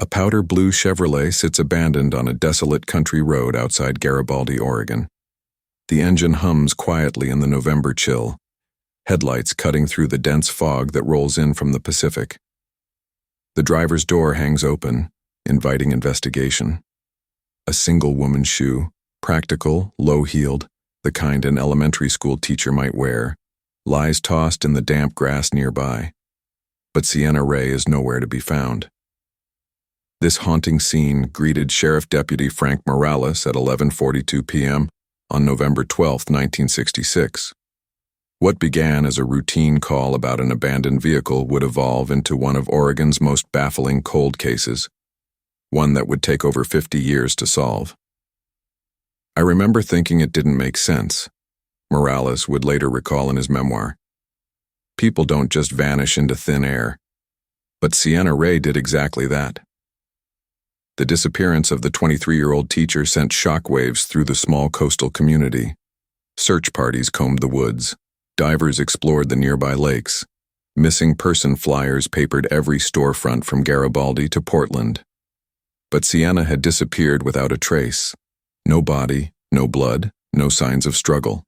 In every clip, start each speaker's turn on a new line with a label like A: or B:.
A: A powder blue Chevrolet sits abandoned on a desolate country road outside Garibaldi, Oregon. The engine hums quietly in the November chill, headlights cutting through the dense fog that rolls in from the Pacific. The driver's door hangs open, inviting investigation. A single woman's shoe, practical, low-heeled, the kind an elementary school teacher might wear, lies tossed in the damp grass nearby. But Sienna Rae is nowhere to be found. This haunting scene greeted Sheriff Deputy Frank Morales at 11:42 p.m. on November 12, 1966. What began as a routine call about an abandoned vehicle would evolve into one of Oregon's most baffling cold cases, one that would take over 50 years to solve. I remember thinking it didn't make sense, Morales would later recall in his memoir. People don't just vanish into thin air. But Sienna Rae did exactly that. The disappearance of the 23-year-old teacher sent shockwaves through the small coastal community. Search parties combed the woods. Divers explored the nearby lakes. Missing person flyers papered every storefront from Garibaldi to Portland. But Sienna had disappeared without a trace. No body, no blood, no signs of struggle.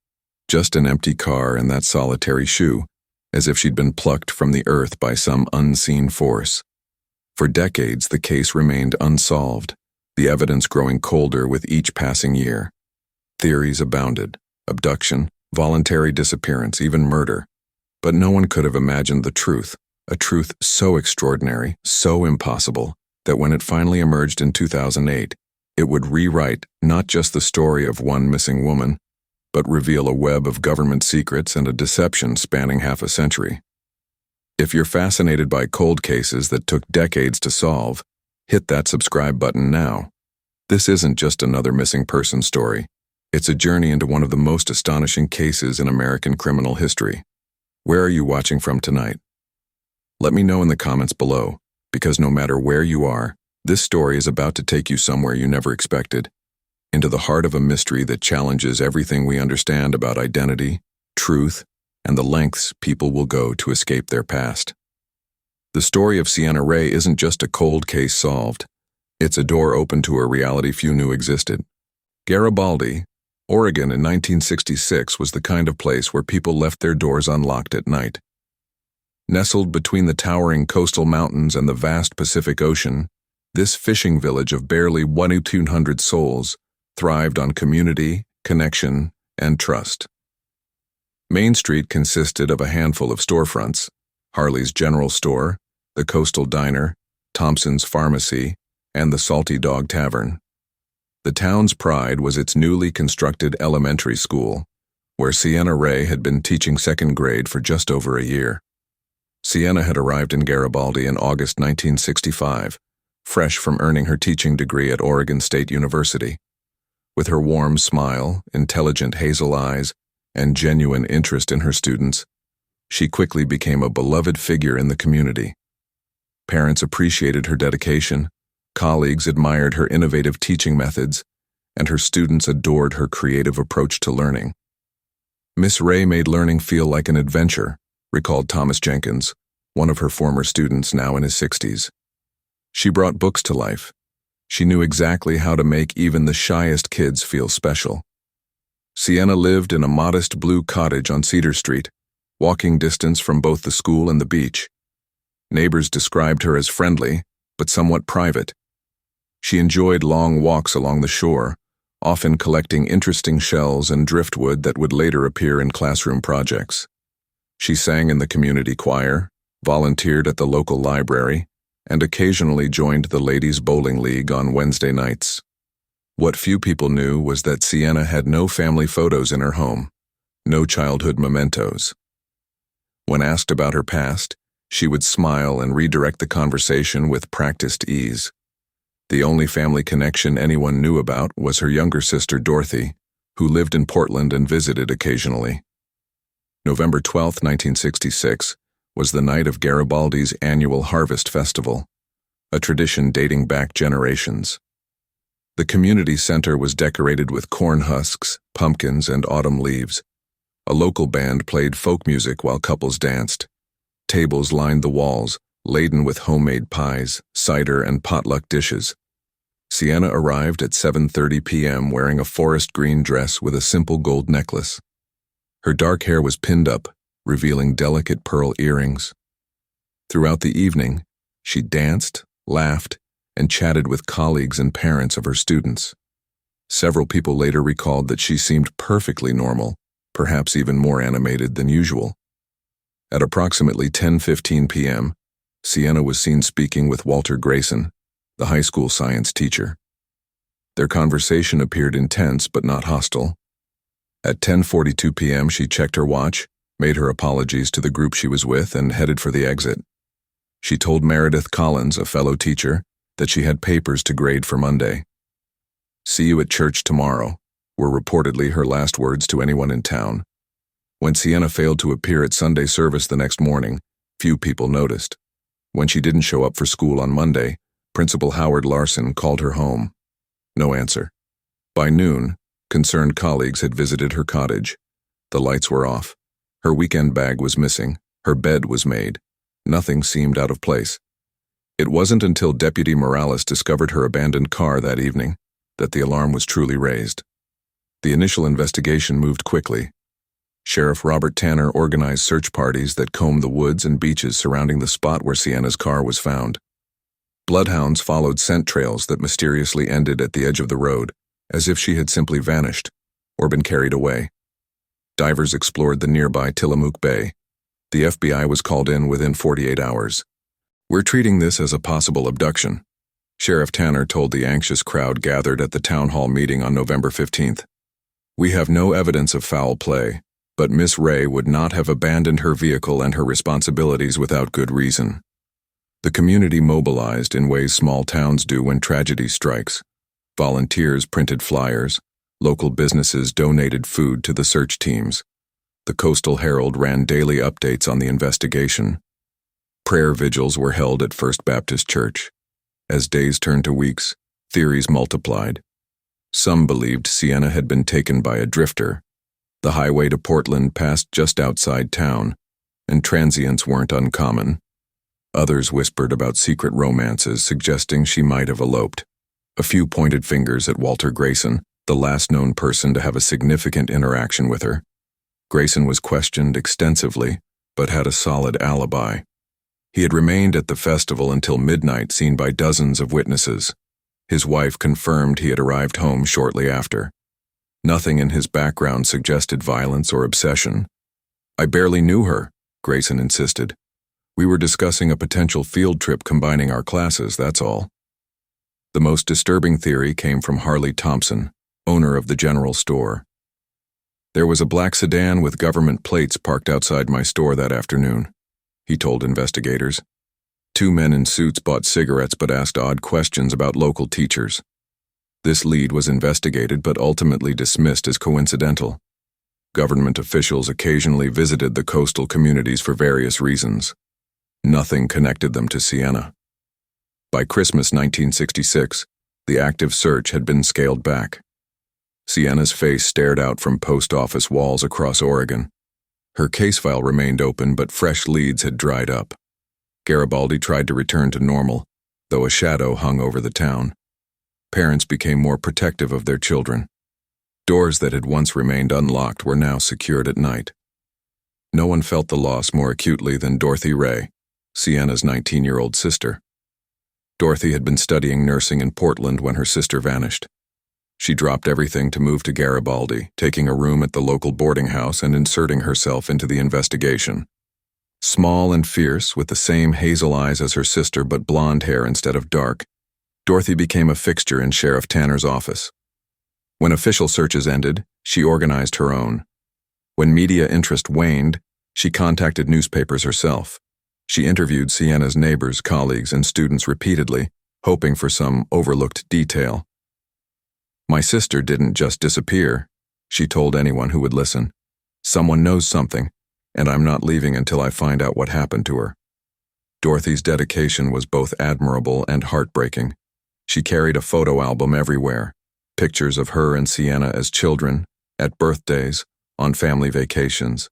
A: Just an empty car and that solitary shoe, as if she'd been plucked from the earth by some unseen force. For decades, the case remained unsolved, the evidence growing colder with each passing year. Theories abounded: abduction, voluntary disappearance, even murder. But no one could have imagined the truth, a truth so extraordinary, so impossible, that when it finally emerged in 2008, it would rewrite not just the story of one missing woman, but reveal a web of government secrets and a deception spanning half a century. If you're fascinated by cold cases that took decades to solve, hit that subscribe button now. This isn't just another missing person story. It's a journey into one of the most astonishing cases in American criminal history. Where are you watching from tonight? Let me know in the comments below, because no matter where you are, this story is about to take you somewhere you never expected, into the heart of a mystery that challenges everything we understand about identity, truth, and the lengths people will go to escape their past. The story of Sienna Rae isn't just a cold case solved. It's a door open to a reality few knew existed. Garibaldi, Oregon in 1966 was the kind of place where people left their doors unlocked at night. Nestled between the towering coastal mountains and the vast Pacific Ocean, this fishing village of barely 1,200 souls thrived on community, connection, and trust. Main Street consisted of a handful of storefronts: Harley's General Store, the Coastal Diner, Thompson's Pharmacy, and the Salty Dog Tavern. The town's pride was its newly constructed elementary school, where Sienna Rae had been teaching second grade for just over a year. Sienna had arrived in Garibaldi in August 1965, fresh from earning her teaching degree at Oregon State University. With her warm smile, intelligent hazel eyes, and genuine interest in her students, she quickly became a beloved figure in the community. Parents appreciated her dedication, colleagues admired her innovative teaching methods, and her students adored her creative approach to learning. Miss Rae made learning feel like an adventure, recalled Thomas Jenkins, one of her former students now in his 60s. She brought books to life. She knew exactly how to make even the shyest kids feel special. Sienna lived in a modest blue cottage on Cedar Street, walking distance from both the school and the beach. Neighbors described her as friendly, but somewhat private. She enjoyed long walks along the shore, often collecting interesting shells and driftwood that would later appear in classroom projects. She sang in the community choir, volunteered at the local library, and occasionally joined the Ladies' Bowling League on Wednesday nights. What few people knew was that Sienna had no family photos in her home, no childhood mementos. When asked about her past, she would smile and redirect the conversation with practiced ease. The only family connection anyone knew about was her younger sister Dorothy, who lived in Portland and visited occasionally. November 12, 1966, was the night of Garibaldi's annual Harvest Festival, a tradition dating back generations. The community center was decorated with corn husks, pumpkins, and autumn leaves. A local band played folk music while couples danced. Tables lined the walls, laden with homemade pies, cider, and potluck dishes. Sienna arrived at 7:30 p.m. wearing a forest green dress with a simple gold necklace. Her dark hair was pinned up, revealing delicate pearl earrings. Throughout the evening, she danced, laughed, and chatted with colleagues and parents of her students. Several people later recalled that she seemed perfectly normal, perhaps even more animated than usual. At approximately 10:15 p.m., Sienna was seen speaking with Walter Grayson, the high school science teacher. Their conversation appeared intense but not hostile. At 10:42 p.m., she checked her watch, made her apologies to the group she was with, and headed for the exit. She told Meredith Collins, a fellow teacher, that she had papers to grade for Monday. "See you at church tomorrow," were reportedly her last words to anyone in town. When Sienna failed to appear at Sunday service the next morning, few people noticed. When she didn't show up for school on Monday, Principal Howard Larson called her home. No answer. By noon, concerned colleagues had visited her cottage. The lights were off. Her weekend bag was missing. Her bed was made. Nothing seemed out of place. It wasn't until Deputy Morales discovered her abandoned car that evening that the alarm was truly raised. The initial investigation moved quickly. Sheriff Robert Tanner organized search parties that combed the woods and beaches surrounding the spot where Sienna's car was found. Bloodhounds followed scent trails that mysteriously ended at the edge of the road, as if she had simply vanished or been carried away. Divers explored the nearby Tillamook Bay. The FBI was called in within 48 hours. "We're treating this as a possible abduction," Sheriff Tanner told the anxious crowd gathered at the town hall meeting on November 15th. "We have no evidence of foul play, but Miss Rae would not have abandoned her vehicle and her responsibilities without good reason." The community mobilized in ways small towns do when tragedy strikes. Volunteers printed flyers. Local businesses donated food to the search teams. The Coastal Herald ran daily updates on the investigation. Prayer vigils were held at First Baptist Church. As days turned to weeks, theories multiplied. Some believed Sienna had been taken by a drifter. The highway to Portland passed just outside town, and transients weren't uncommon. Others whispered about secret romances, suggesting she might have eloped. A few pointed fingers at Walter Grayson, the last known person to have a significant interaction with her. Grayson was questioned extensively, but had a solid alibi. He had remained at the festival until midnight, seen by dozens of witnesses. His wife confirmed he had arrived home shortly after. Nothing in his background suggested violence or obsession. "I barely knew her," Grayson insisted. "We were discussing a potential field trip combining our classes, that's all." The most disturbing theory came from Harley Thompson, owner of the general store. "There was a black sedan with government plates parked outside my store that afternoon," he told investigators. Two men in suits bought cigarettes but asked odd questions about local teachers. This lead was investigated but ultimately dismissed as coincidental. Government officials occasionally visited the coastal communities for various reasons. Nothing connected them to Sienna. By Christmas 1966, the active search had been scaled back. Sienna's face stared out from post office walls across Oregon. Her case file remained open, but fresh leads had dried up. Garibaldi tried to return to normal, though a shadow hung over the town. Parents became more protective of their children. Doors that had once remained unlocked were now secured at night. No one felt the loss more acutely than Dorothy Rae, Sienna's 19-year-old sister. Dorothy had been studying nursing in Portland when her sister vanished. She dropped everything to move to Garibaldi, taking a room at the local boarding house and inserting herself into the investigation. Small and fierce, with the same hazel eyes as her sister but blonde hair instead of dark, Dorothy became a fixture in Sheriff Tanner's office. When official searches ended, she organized her own. When media interest waned, she contacted newspapers herself. She interviewed Sienna's neighbors, colleagues, and students repeatedly, hoping for some overlooked detail. "My sister didn't just disappear," she told anyone who would listen. "Someone knows something, and I'm not leaving until I find out what happened to her." Dorothy's dedication was both admirable and heartbreaking. She carried a photo album everywhere, pictures of her and Sienna as children, at birthdays, on family vacations,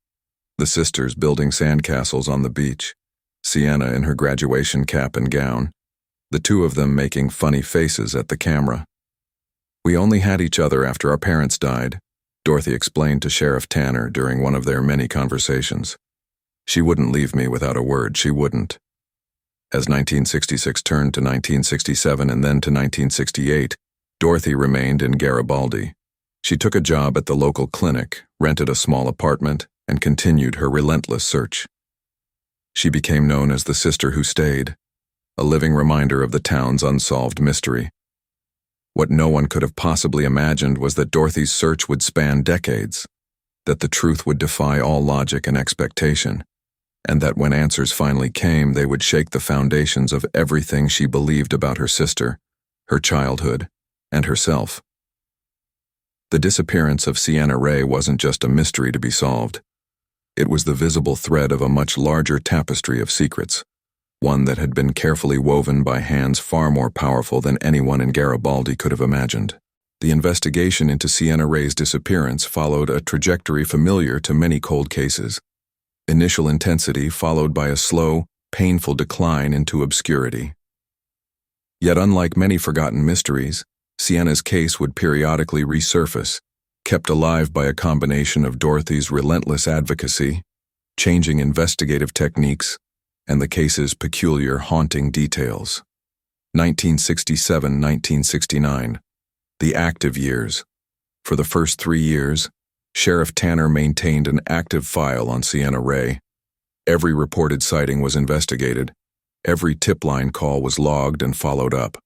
A: the sisters building sandcastles on the beach. Sienna in her graduation cap and gown, the two of them making funny faces at the camera. "We only had each other after our parents died," Dorothy explained to Sheriff Tanner during one of their many conversations. "She wouldn't leave me without a word, she wouldn't." As 1966 turned to 1967 and then to 1968, Dorothy remained in Garibaldi. She took a job at the local clinic, rented a small apartment, and continued her relentless search. She became known as the Sister Who Stayed, a living reminder of the town's unsolved mystery. What no one could have possibly imagined was that Dorothy's search would span decades, that the truth would defy all logic and expectation, and that when answers finally came, they would shake the foundations of everything she believed about her sister, her childhood, and herself. The disappearance of Sienna Rae wasn't just a mystery to be solved. It was the visible thread of a much larger tapestry of secrets, one that had been carefully woven by hands far more powerful than anyone in Garibaldi could have imagined. The investigation into Sienna Rae's disappearance followed a trajectory familiar to many cold cases. Initial intensity followed by a slow, painful decline into obscurity. Yet unlike many forgotten mysteries, Sienna's case would periodically resurface, kept alive by a combination of Dorothy's relentless advocacy, changing investigative techniques, and the case's peculiar haunting details. 1967-1969, the active years. For the first 3 years, Sheriff Tanner maintained an active file on Sienna Rae. Every reported sighting was investigated. Every tip line call was logged and followed up.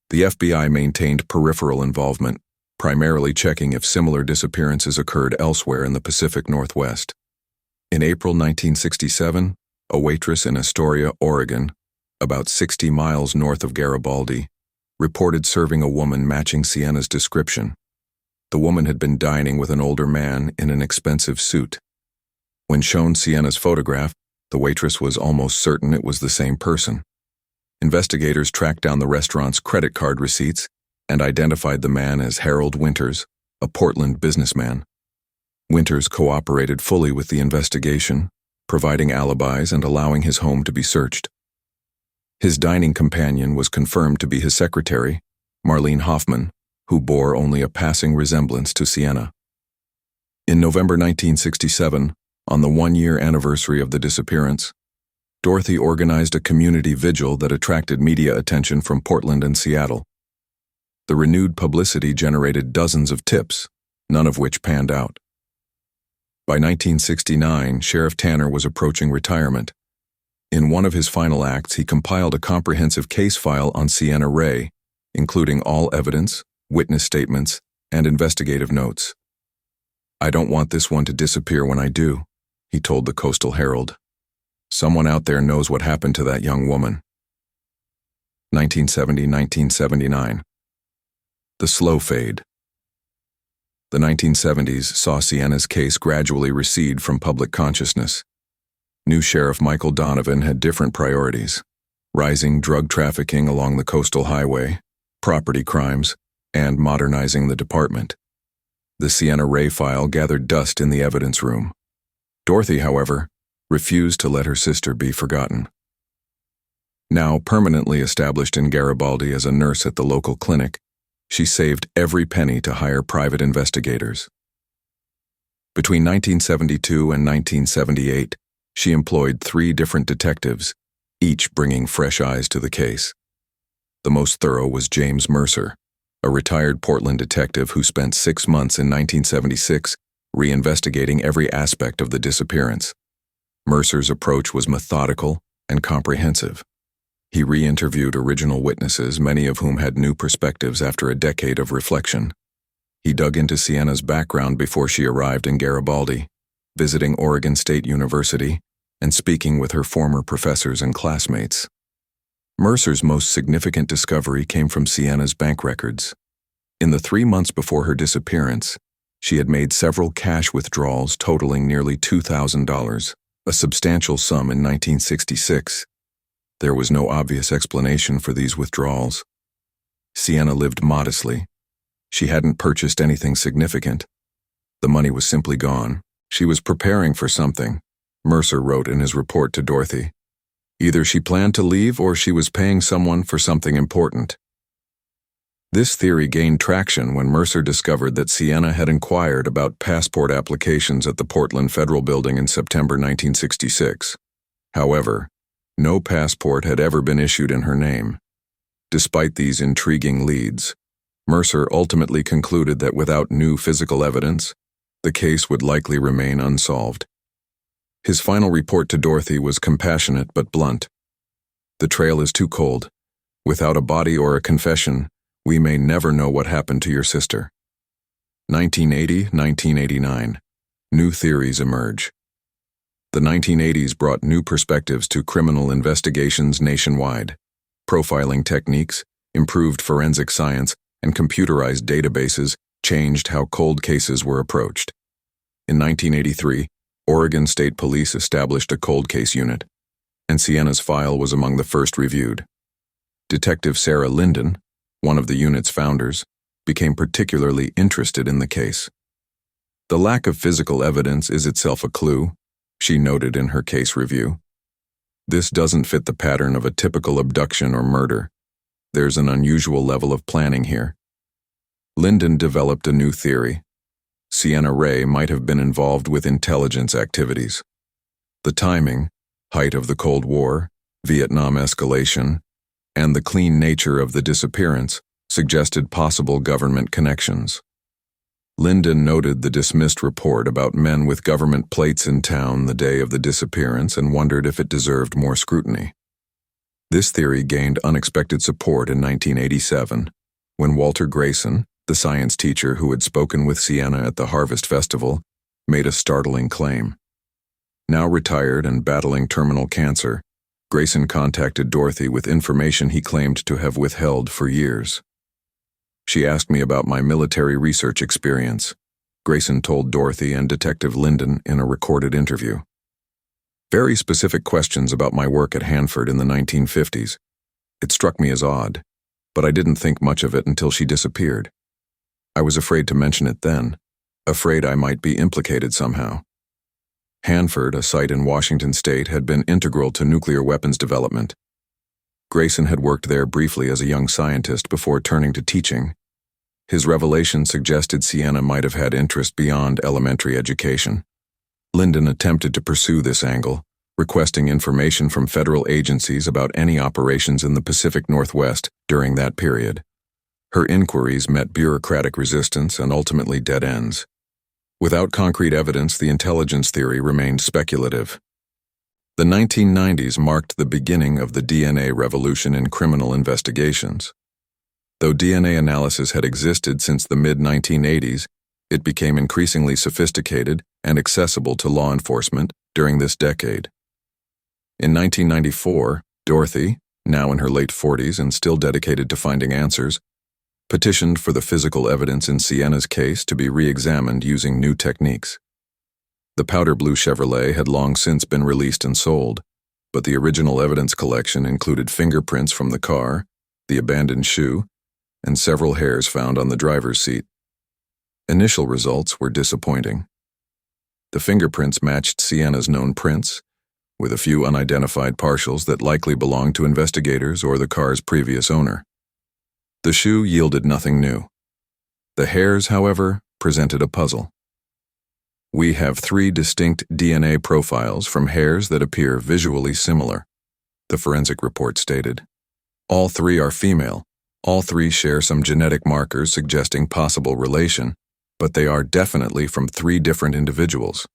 A: The FBI maintained peripheral involvement, primarily checking if similar disappearances occurred elsewhere in the Pacific Northwest. In April 1967, a waitress in Astoria, Oregon, about 60 miles north of Garibaldi, reported serving a woman matching Sienna's description. The woman had been dining with an older man in an expensive suit. When shown Sienna's photograph, the waitress was almost certain it was the same person. Investigators tracked down the restaurant's credit card receipts and identified the man as Harold Winters, a Portland businessman. Winters cooperated fully with the investigation, providing alibis and allowing his home to be searched. His dining companion was confirmed to be his secretary, Marlene Hoffman, who bore only a passing resemblance to Sienna. In November 1967, on the 1-year anniversary of the disappearance, Dorothy organized a community vigil that attracted media attention from Portland and Seattle. The renewed publicity generated dozens of tips, none of which panned out. By 1969, Sheriff Tanner was approaching retirement. In one of his final acts, he compiled a comprehensive case file on Sienna Rae, including all evidence, witness statements, and investigative notes. "I don't want this one to disappear when I do," he told the Coastal Herald. "Someone out there knows what happened to that young woman." 1970-1979. The slow fade. The 1970s saw Sienna's case gradually recede from public consciousness. New Sheriff Michael Donovan had different priorities: rising drug trafficking along the coastal highway, property crimes, and modernizing the department. The Sienna Rae file gathered dust in the evidence room. Dorothy, however, refused to let her sister be forgotten. Now permanently established in Garibaldi as a nurse at the local clinic, she saved every penny to hire private investigators. Between 1972 and 1978, she employed 3 different detectives, each bringing fresh eyes to the case. The most thorough was James Mercer, a retired Portland detective who spent 6 months in 1976 reinvestigating every aspect of the disappearance. Mercer's approach was methodical and comprehensive. He re-interviewed original witnesses, many of whom had new perspectives after a decade of reflection. He dug into Sienna's background before she arrived in Garibaldi, visiting Oregon State University and speaking with her former professors and classmates. Mercer's most significant discovery came from Sienna's bank records. In the 3 months before her disappearance, she had made several cash withdrawals totaling nearly $2,000, a substantial sum in 1966. There was no obvious explanation for these withdrawals. Sienna lived modestly. She hadn't purchased anything significant. The money was simply gone. She was preparing for something, Mercer wrote in his report to Dorothy. Either she planned to leave or she was paying someone for something important. This theory gained traction when Mercer discovered that Sienna had inquired about passport applications at the Portland Federal Building in September 1966. However, no passport had ever been issued in her name. Despite these intriguing leads, Mercer ultimately concluded that without new physical evidence, the case would likely remain unsolved. His final report to Dorothy was compassionate but blunt. The trail is too cold. Without a body or a confession, we may never know what happened to your sister. 1980-1989. New theories emerge. The 1980s brought new perspectives to criminal investigations nationwide. Profiling techniques, improved forensic science, and computerized databases changed how cold cases were approached. In 1983, Oregon State Police established a cold case unit, and Sienna's file was among the first reviewed. Detective Sarah Linden, one of the unit's founders, became particularly interested in the case. The lack of physical evidence is itself a clue, she noted in her case review. This doesn't fit the pattern of a typical abduction or murder. There's an unusual level of planning here. Linden developed a new theory. Sienna Rae might have been involved with intelligence activities. The timing, height of the Cold War, Vietnam escalation, and the clean nature of the disappearance suggested possible government connections. Linden noted the dismissed report about men with government plates in town the day of the disappearance and wondered if it deserved more scrutiny. This theory gained unexpected support in 1987, when Walter Grayson, the science teacher who had spoken with Sienna at the Harvest Festival, made a startling claim. Now retired and battling terminal cancer, Grayson contacted Dorothy with information he claimed to have withheld for years. She asked me about my military research experience, Grayson told Dorothy and Detective Linden in a recorded interview. Very specific questions about my work at Hanford in the 1950s. It struck me as odd, but I didn't think much of it until she disappeared. I was afraid to mention it then, afraid I might be implicated somehow. Hanford, a site in Washington state, had been integral to nuclear weapons development. Grayson had worked there briefly as a young scientist before turning to teaching. His revelation suggested Sienna might have had interest beyond elementary education. Linden attempted to pursue this angle, requesting information from federal agencies about any operations in the Pacific Northwest during that period. Her inquiries met bureaucratic resistance and ultimately dead ends. Without concrete evidence, the intelligence theory remained speculative. The 1990s marked the beginning of the DNA revolution in criminal investigations. Though DNA analysis had existed since the mid-1980s, it became increasingly sophisticated and accessible to law enforcement during this decade. In 1994, Dorothy, now in her late 40s and still dedicated to finding answers, petitioned for the physical evidence in Sienna's case to be re-examined using new techniques. The powder blue Chevrolet had long since been released and sold, but the original evidence collection included fingerprints from the car, the abandoned shoe, and several hairs found on the driver's seat. Initial results were disappointing. The fingerprints matched Sienna's known prints, with a few unidentified partials that likely belonged to investigators or the car's previous owner. The shoe yielded nothing new. The hairs, however, presented a puzzle. We have 3 distinct DNA profiles from hairs that appear visually similar, the forensic report stated. All 3 are female. All 3 share some genetic markers suggesting possible relation, but they are definitely from 3 different individuals.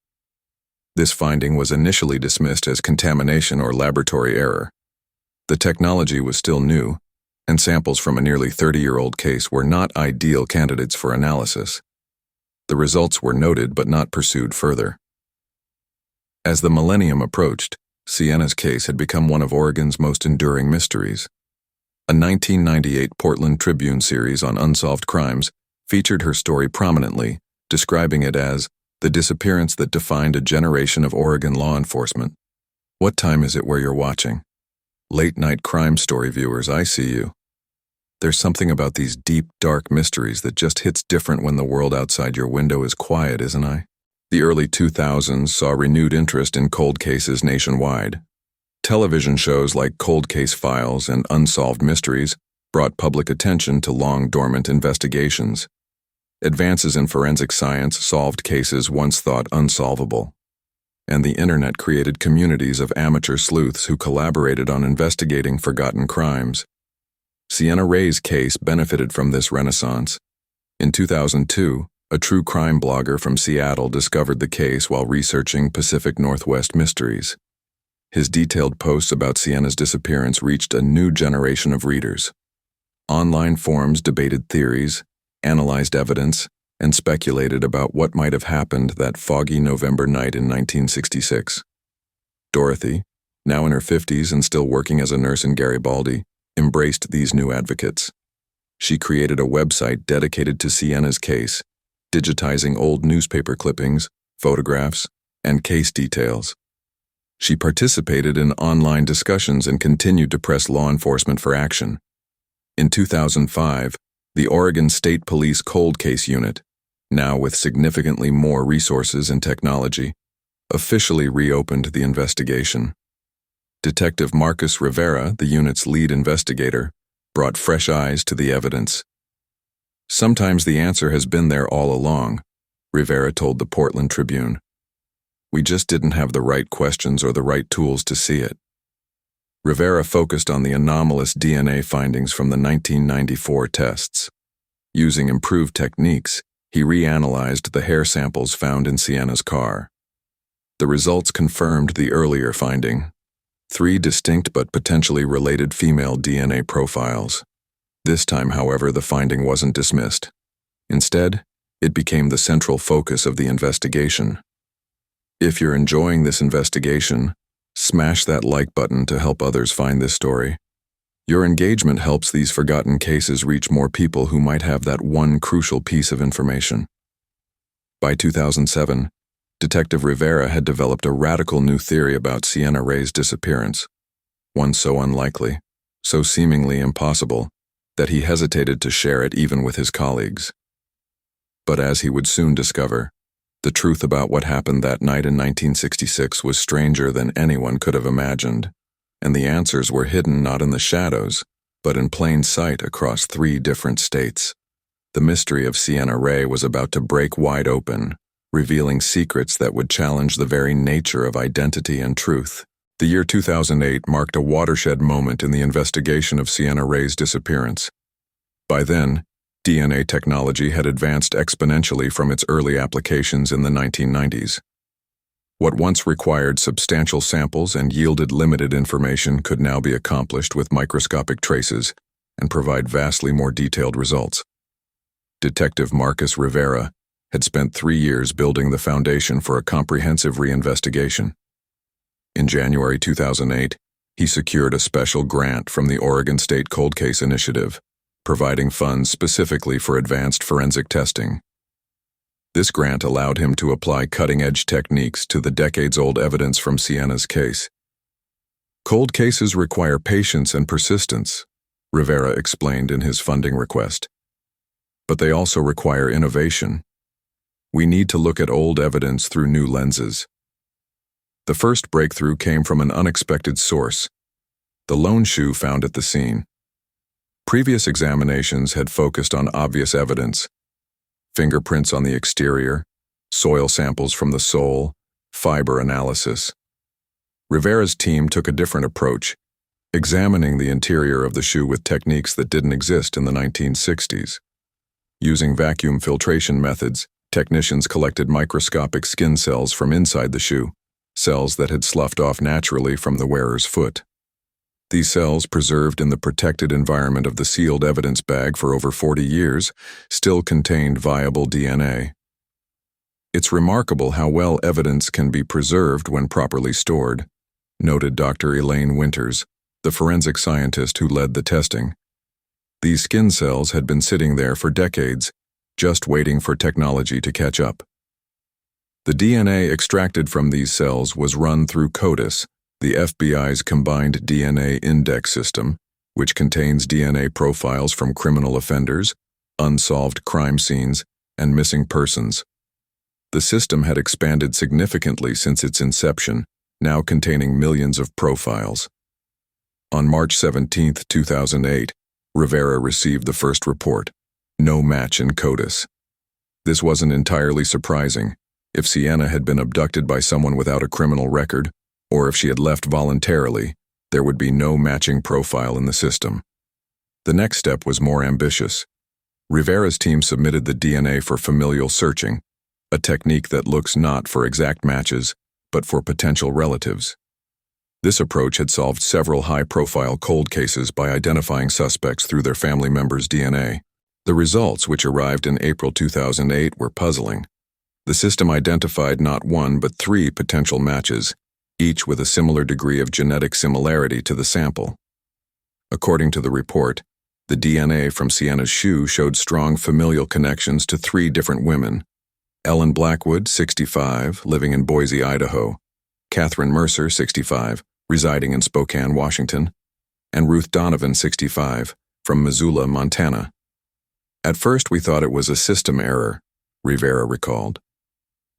A: This finding was initially dismissed as contamination or laboratory error. The technology was still new, and samples from a nearly 30-year-old case were not ideal candidates for analysis. The results were noted but not pursued further. As the millennium approached, Sienna's case had become one of Oregon's most enduring mysteries. A 1998 Portland Tribune series on unsolved crimes featured her story prominently, describing it as the disappearance that defined a generation of Oregon law enforcement. What time is it where you're watching? Late-night crime story viewers, I see you. There's something about these deep, dark mysteries that just hits different when the world outside your window is quiet, isn't I? The early 2000s saw renewed interest in cold cases nationwide. Television shows like Cold Case Files and Unsolved Mysteries brought public attention to long-dormant investigations. Advances in forensic science solved cases once thought unsolvable. And the internet created communities of amateur sleuths who collaborated on investigating forgotten crimes. Sienna Rae's case benefited from this renaissance. In 2002, a true crime blogger from Seattle discovered the case while researching Pacific Northwest mysteries. His detailed posts about Sienna's disappearance reached a new generation of readers. Online forums debated theories, analyzed evidence, and speculated about what might have happened that foggy November night in 1966. Dorothy, now in her 50s and still working as a nurse in Garibaldi, embraced these new advocates. She created a website dedicated to Sienna's case, digitizing old newspaper clippings, photographs, and case details. She participated in online discussions and continued to press law enforcement for action. In 2005, the Oregon State Police Cold Case Unit, now with significantly more resources and technology, officially reopened the investigation. Detective Marcus Rivera, the unit's lead investigator, brought fresh eyes to the evidence. "Sometimes the answer has been there all along," Rivera told the Portland Tribune. "We just didn't have the right questions or the right tools to see it." Rivera focused on the anomalous DNA findings from the 1994 tests. Using improved techniques, he reanalyzed the hair samples found in Sienna's car. The results confirmed the earlier finding: 3 distinct but potentially related female DNA profiles. This time, however, the finding wasn't dismissed. Instead, it became the central focus of the investigation. If you're enjoying this investigation, smash that like button to help others find this story. Your engagement helps these forgotten cases reach more people who might have that one crucial piece of information. By 2007, Detective Rivera had developed a radical new theory about Sienna Rae's disappearance, one so unlikely, so seemingly impossible, that he hesitated to share it even with his colleagues. But as he would soon discover, the truth about what happened that night in 1966 was stranger than anyone could have imagined, and the answers were hidden not in the shadows, but in plain sight across 3 different states. The mystery of Sienna Rae was about to break wide open, revealing secrets that would challenge the very nature of identity and truth. The year 2008 marked a watershed moment in the investigation of Sienna Rae's disappearance. By then, DNA technology had advanced exponentially from its early applications in the 1990s. What once required substantial samples and yielded limited information could now be accomplished with microscopic traces and provide vastly more detailed results. Detective Marcus Rivera had spent 3 years building the foundation for a comprehensive reinvestigation. In January 2008, he secured a special grant from the Oregon State Cold Case Initiative, providing funds specifically for advanced forensic testing. This grant allowed him to apply cutting-edge techniques to the decades-old evidence from Sienna's case. "Cold cases require patience and persistence," Rivera explained in his funding request. "But they also require innovation. We need to look at old evidence through new lenses." The first breakthrough came from an unexpected source: the lone shoe found at the scene. Previous examinations had focused on obvious evidence: fingerprints on the exterior, soil samples from the sole, fiber analysis. Rivera's team took a different approach, examining the interior of the shoe with techniques that didn't exist in the 1960s. Using vacuum filtration methods, technicians collected microscopic skin cells from inside the shoe, cells that had sloughed off naturally from the wearer's foot. These cells, preserved in the protected environment of the sealed evidence bag for over 40 years, still contained viable DNA. "It's remarkable how well evidence can be preserved when properly stored," noted Dr. Elaine Winters, the forensic scientist who led the testing. These skin cells had been sitting there for decades, just waiting for technology to catch up. The DNA extracted from these cells was run through CODIS, the FBI's combined DNA index system, which contains DNA profiles from criminal offenders, unsolved crime scenes, and missing persons. The system had expanded significantly since its inception, now containing millions of profiles. On March 17, 2008, Rivera received the first report: no match in CODIS. This wasn't entirely surprising. If Sienna had been abducted by someone without a criminal record, or if she had left voluntarily, there would be no matching profile in the system. The next step was more ambitious. Rivera's team submitted the DNA for familial searching, a technique that looks not for exact matches, but for potential relatives. This approach had solved several high-profile cold cases by identifying suspects through their family members' DNA. The results, which arrived in April 2008, were puzzling. The system identified not one but 3 potential matches, each with a similar degree of genetic similarity to the sample. According to the report, the DNA from Sienna's shoe showed strong familial connections to 3 different women: Ellen Blackwood, 65, living in Boise, Idaho; Catherine Mercer, 65, residing in Spokane, Washington; and Ruth Donovan, 65, from Missoula, Montana. At first we thought it was a system error, Rivera recalled.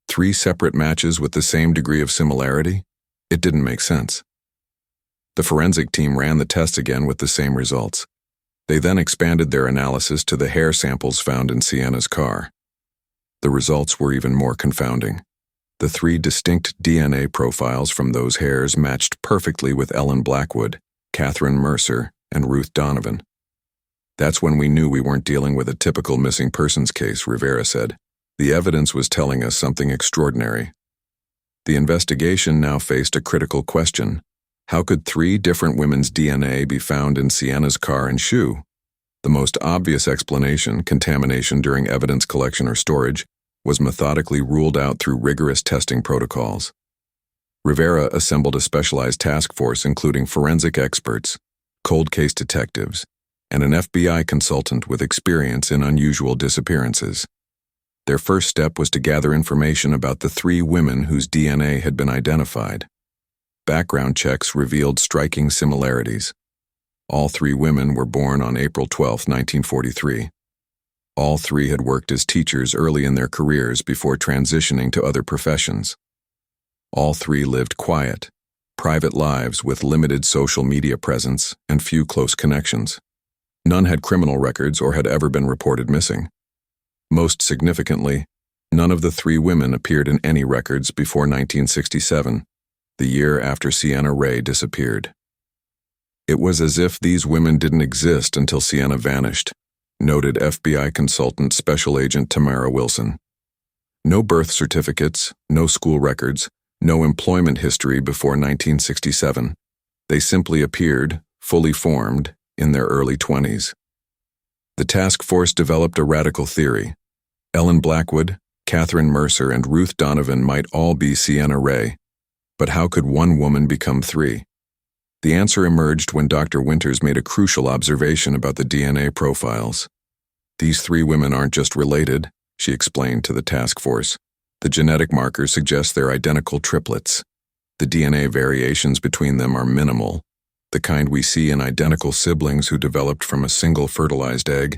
A: 3 separate matches with the same degree of similarity? It didn't make sense. The forensic team ran the test again with the same results. They then expanded their analysis to the hair samples found in Sienna's car. The results were even more confounding. The 3 distinct DNA profiles from those hairs matched perfectly with Ellen Blackwood, Catherine Mercer, and Ruth Donovan. That's when we knew we weren't dealing with a typical missing persons case, Rivera said. The evidence was telling us something extraordinary. The investigation now faced a critical question. How could 3 different women's DNA be found in Sienna's car and shoe? The most obvious explanation, contamination during evidence collection or storage, was methodically ruled out through rigorous testing protocols. Rivera assembled a specialized task force including forensic experts, cold case detectives, and an FBI consultant with experience in unusual disappearances. Their first step was to gather information about the 3 women whose DNA had been identified. Background checks revealed striking similarities. All 3 women were born on April 12, 1943. All 3 had worked as teachers early in their careers before transitioning to other professions. All 3 lived quiet, private lives with limited social media presence and few close connections. None had criminal records or had ever been reported missing. Most significantly, none of the 3 women appeared in any records before 1967, the year after Sienna Rae disappeared. It was as if these women didn't exist until Sienna vanished, noted FBI consultant Special Agent Tamara Wilson. No birth certificates, no school records, no employment history before 1967. They simply appeared, fully formed, in their early 20s. The task force developed a radical theory. Ellen Blackwood, Catherine Mercer, and Ruth Donovan might all be Sienna Rae, but how could one woman become 3? The answer emerged when Dr. Winters made a crucial observation about the DNA profiles. These 3 women aren't just related, she explained to the task force. The genetic markers suggest they're identical triplets. The DNA variations between them are minimal, the kind we see in identical siblings who developed from a single fertilized egg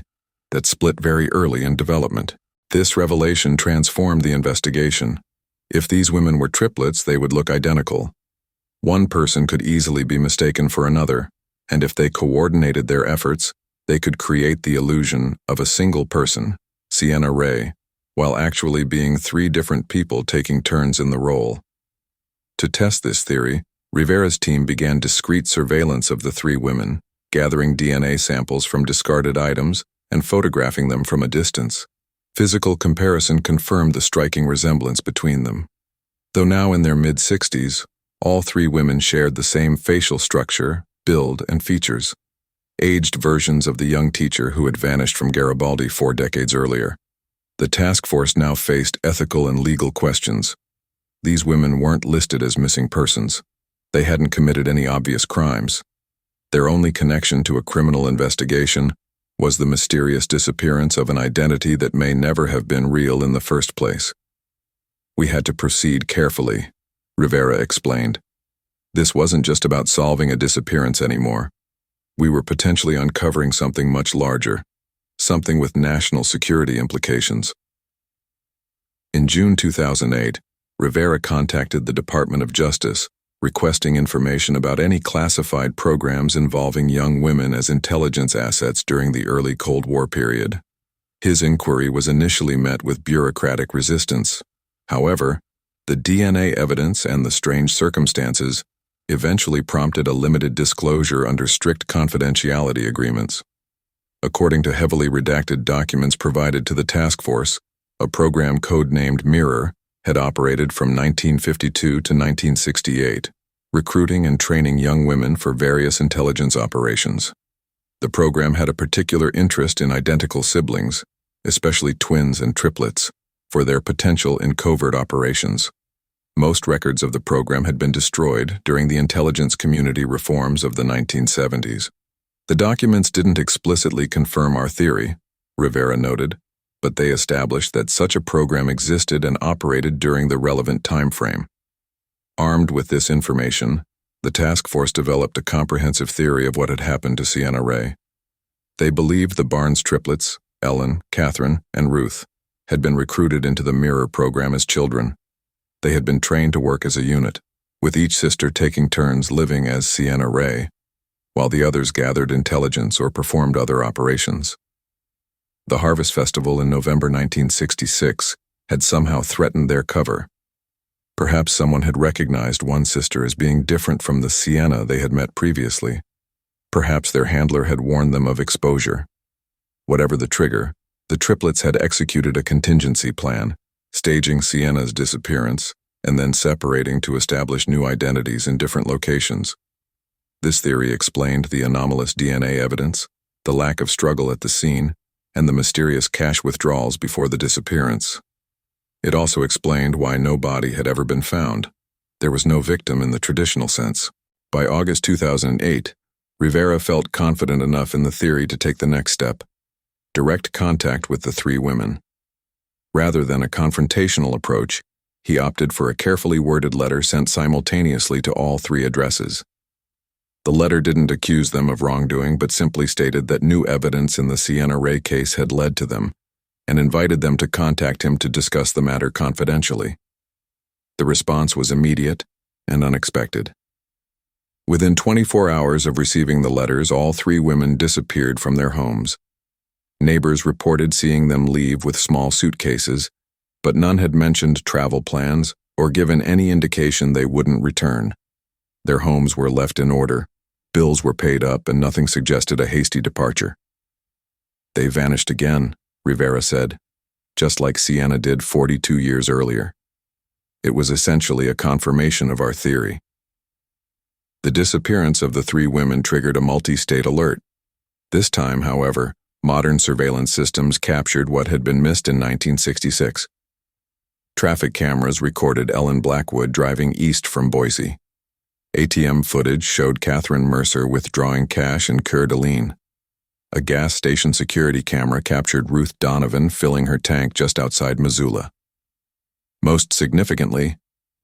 A: that split very early in development. This revelation transformed the investigation. If these women were triplets, they would look identical. One person could easily be mistaken for another, and if they coordinated their efforts, they could create the illusion of a single person, Sienna Rae, while actually being 3 different people taking turns in the role. To test this theory, Rivera's team began discreet surveillance of the 3 women, gathering DNA samples from discarded items and photographing them from a distance. Physical comparison confirmed the striking resemblance between them. Though now in their mid-60s, all 3 women shared the same facial structure, build, and features, aged versions of the young teacher who had vanished from Garibaldi 4 decades earlier. The task force now faced ethical and legal questions. These women weren't listed as missing persons. They hadn't committed any obvious crimes. Their only connection to a criminal investigation was the mysterious disappearance of an identity that may never have been real in the first place. We had to proceed carefully, Rivera explained. This wasn't just about solving a disappearance anymore. We were potentially uncovering something much larger, something with national security implications. In June 2008, Rivera contacted the Department of Justice, requesting information about any classified programs involving young women as intelligence assets during the early Cold War period. His inquiry was initially met with bureaucratic resistance. However, the DNA evidence and the strange circumstances eventually prompted a limited disclosure under strict confidentiality agreements. According to heavily redacted documents provided to the task force, a program codenamed Mirror had operated from 1952 to 1968, recruiting and training young women for various intelligence operations. The program had a particular interest in identical siblings, especially twins and triplets, for their potential in covert operations. Most records of the program had been destroyed during the intelligence community reforms of the 1970s. The documents didn't explicitly confirm our theory, Rivera noted, but they established that such a program existed and operated during the relevant time frame. Armed with this information, the task force developed a comprehensive theory of what had happened to Sienna Rae. They believed the Barnes triplets, Ellen, Catherine, and Ruth, had been recruited into the Mirror program as children. They had been trained to work as a unit, with each sister taking turns living as Sienna Rae, while the others gathered intelligence or performed other operations. The Harvest Festival in November 1966 had somehow threatened their cover. Perhaps someone had recognized one sister as being different from the Sienna they had met previously. Perhaps their handler had warned them of exposure. Whatever the trigger, the triplets had executed a contingency plan, staging Sienna's disappearance and then separating to establish new identities in different locations. This theory explained the anomalous DNA evidence, the lack of struggle at the scene, and the mysterious cash withdrawals before the disappearance. It also explained why no body had ever been found. There was no victim in the traditional sense. By August 2008, Rivera felt confident enough in the theory to take the next step: direct contact with the three women. Rather than a confrontational approach, he opted for a carefully worded letter sent simultaneously to all three addresses. The letter didn't accuse them of wrongdoing but simply stated that new evidence in the Sienna Rae case had led to them, and invited them to contact him to discuss the matter confidentially. The response was immediate and unexpected. Within 24 hours of receiving the letters, all three women disappeared from their homes. Neighbors reported seeing them leave with small suitcases, but none had mentioned travel plans or given any indication they wouldn't return. Their homes were left in order, bills were paid up, and nothing suggested a hasty departure. They vanished again, Rivera said, just like Sienna did 42 years earlier. It was essentially a confirmation of our theory. The disappearance of the three women triggered a multi-state alert. This time, however, modern surveillance systems captured what had been missed in 1966. Traffic cameras recorded Ellen Blackwood driving east from Boise. ATM footage showed Catherine Mercer withdrawing cash in Coeur d'Alene. A gas station security camera captured Ruth Donovan filling her tank just outside Missoula. Most significantly,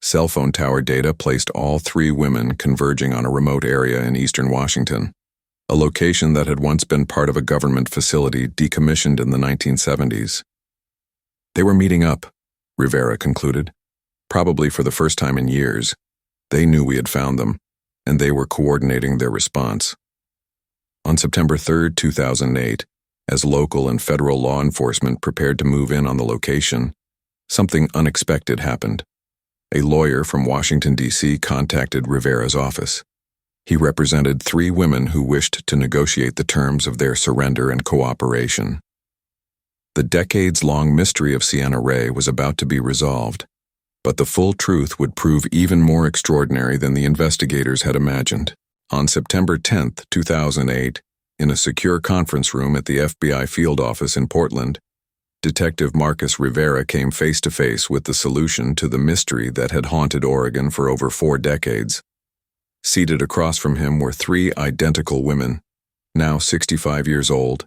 A: cell phone tower data placed all three women converging on a remote area in eastern Washington, a location that had once been part of a government facility decommissioned in the 1970s. They were meeting up, Rivera concluded, probably for the first time in years. They knew we had found them, and they were coordinating their response. On September 3, 2008, as local and federal law enforcement prepared to move in on the location, something unexpected happened. A lawyer from Washington, D.C. contacted Rivera's office. He represented three women who wished to negotiate the terms of their surrender and cooperation. The decades-long mystery of Sienna Rae was about to be resolved, but the full truth would prove even more extraordinary than the investigators had imagined. On September 10, 2008, in a secure conference room at the FBI field office in Portland, Detective Marcus Rivera came face-to-face with the solution to the mystery that had haunted Oregon for over 4 decades. Seated across from him were three identical women, now 65 years old,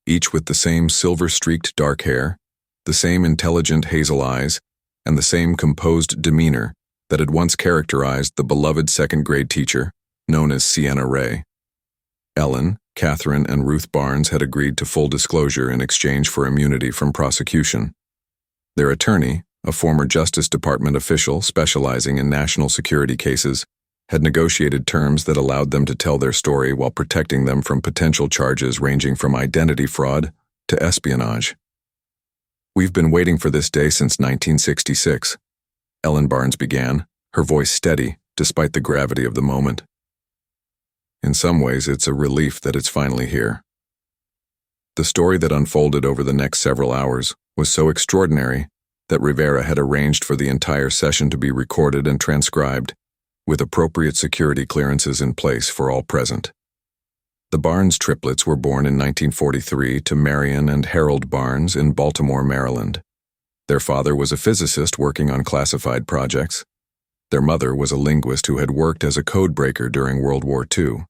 A: each with the same silver-streaked dark hair, the same intelligent hazel eyes, and the same composed demeanor that had once characterized the beloved second-grade teacher, known as Sienna Rae. Ellen, Catherine, and Ruth Barnes had agreed to full disclosure in exchange for immunity from prosecution. Their attorney, a former Justice Department official specializing in national security cases, had negotiated terms that allowed them to tell their story while protecting them from potential charges ranging from identity fraud to espionage. "We've been waiting for this day since 1966, Ellen Barnes began, her voice steady despite the gravity of the moment. "In some ways, it's a relief that it's finally here." The story that unfolded over the next several hours was so extraordinary that Rivera had arranged for the entire session to be recorded and transcribed, with appropriate security clearances in place for all present. The Barnes triplets were born in 1943 to Marion and Harold Barnes in Baltimore, Maryland. Their father was a physicist working on classified projects. Their mother was a linguist who had worked as a codebreaker during World War II.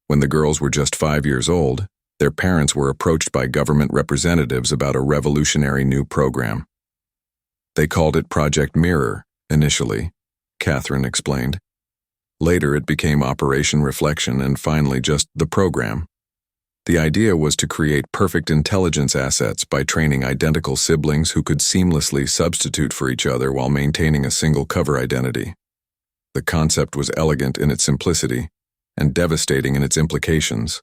A: When the girls were just 5 years old, their parents were approached by government representatives about a revolutionary new program. They called it Project Mirror, initially, Catherine explained. Later it became Operation Reflection and finally just the program. The idea was to create perfect intelligence assets by training identical siblings who could seamlessly substitute for each other while maintaining a single cover identity. The concept was elegant in its simplicity and devastating in its implications.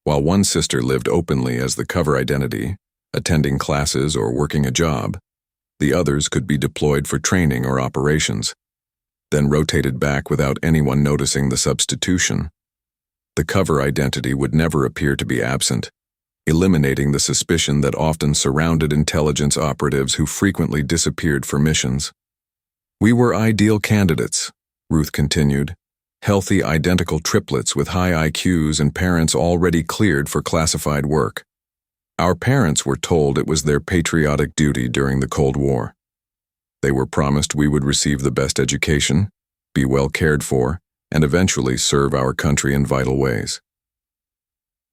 A: While one sister lived openly as the cover identity, attending classes or working a job, the others could be deployed for training or operations, then rotated back without anyone noticing the substitution. The cover identity would never appear to be absent, eliminating the suspicion that often surrounded intelligence operatives who frequently disappeared for missions. "We were ideal candidates," Ruth continued. "Healthy, identical triplets with high IQs and parents already cleared for classified work. Our parents were told it was their patriotic duty during the Cold War. They were promised we would receive the best education, be well cared for, and eventually serve our country in vital ways."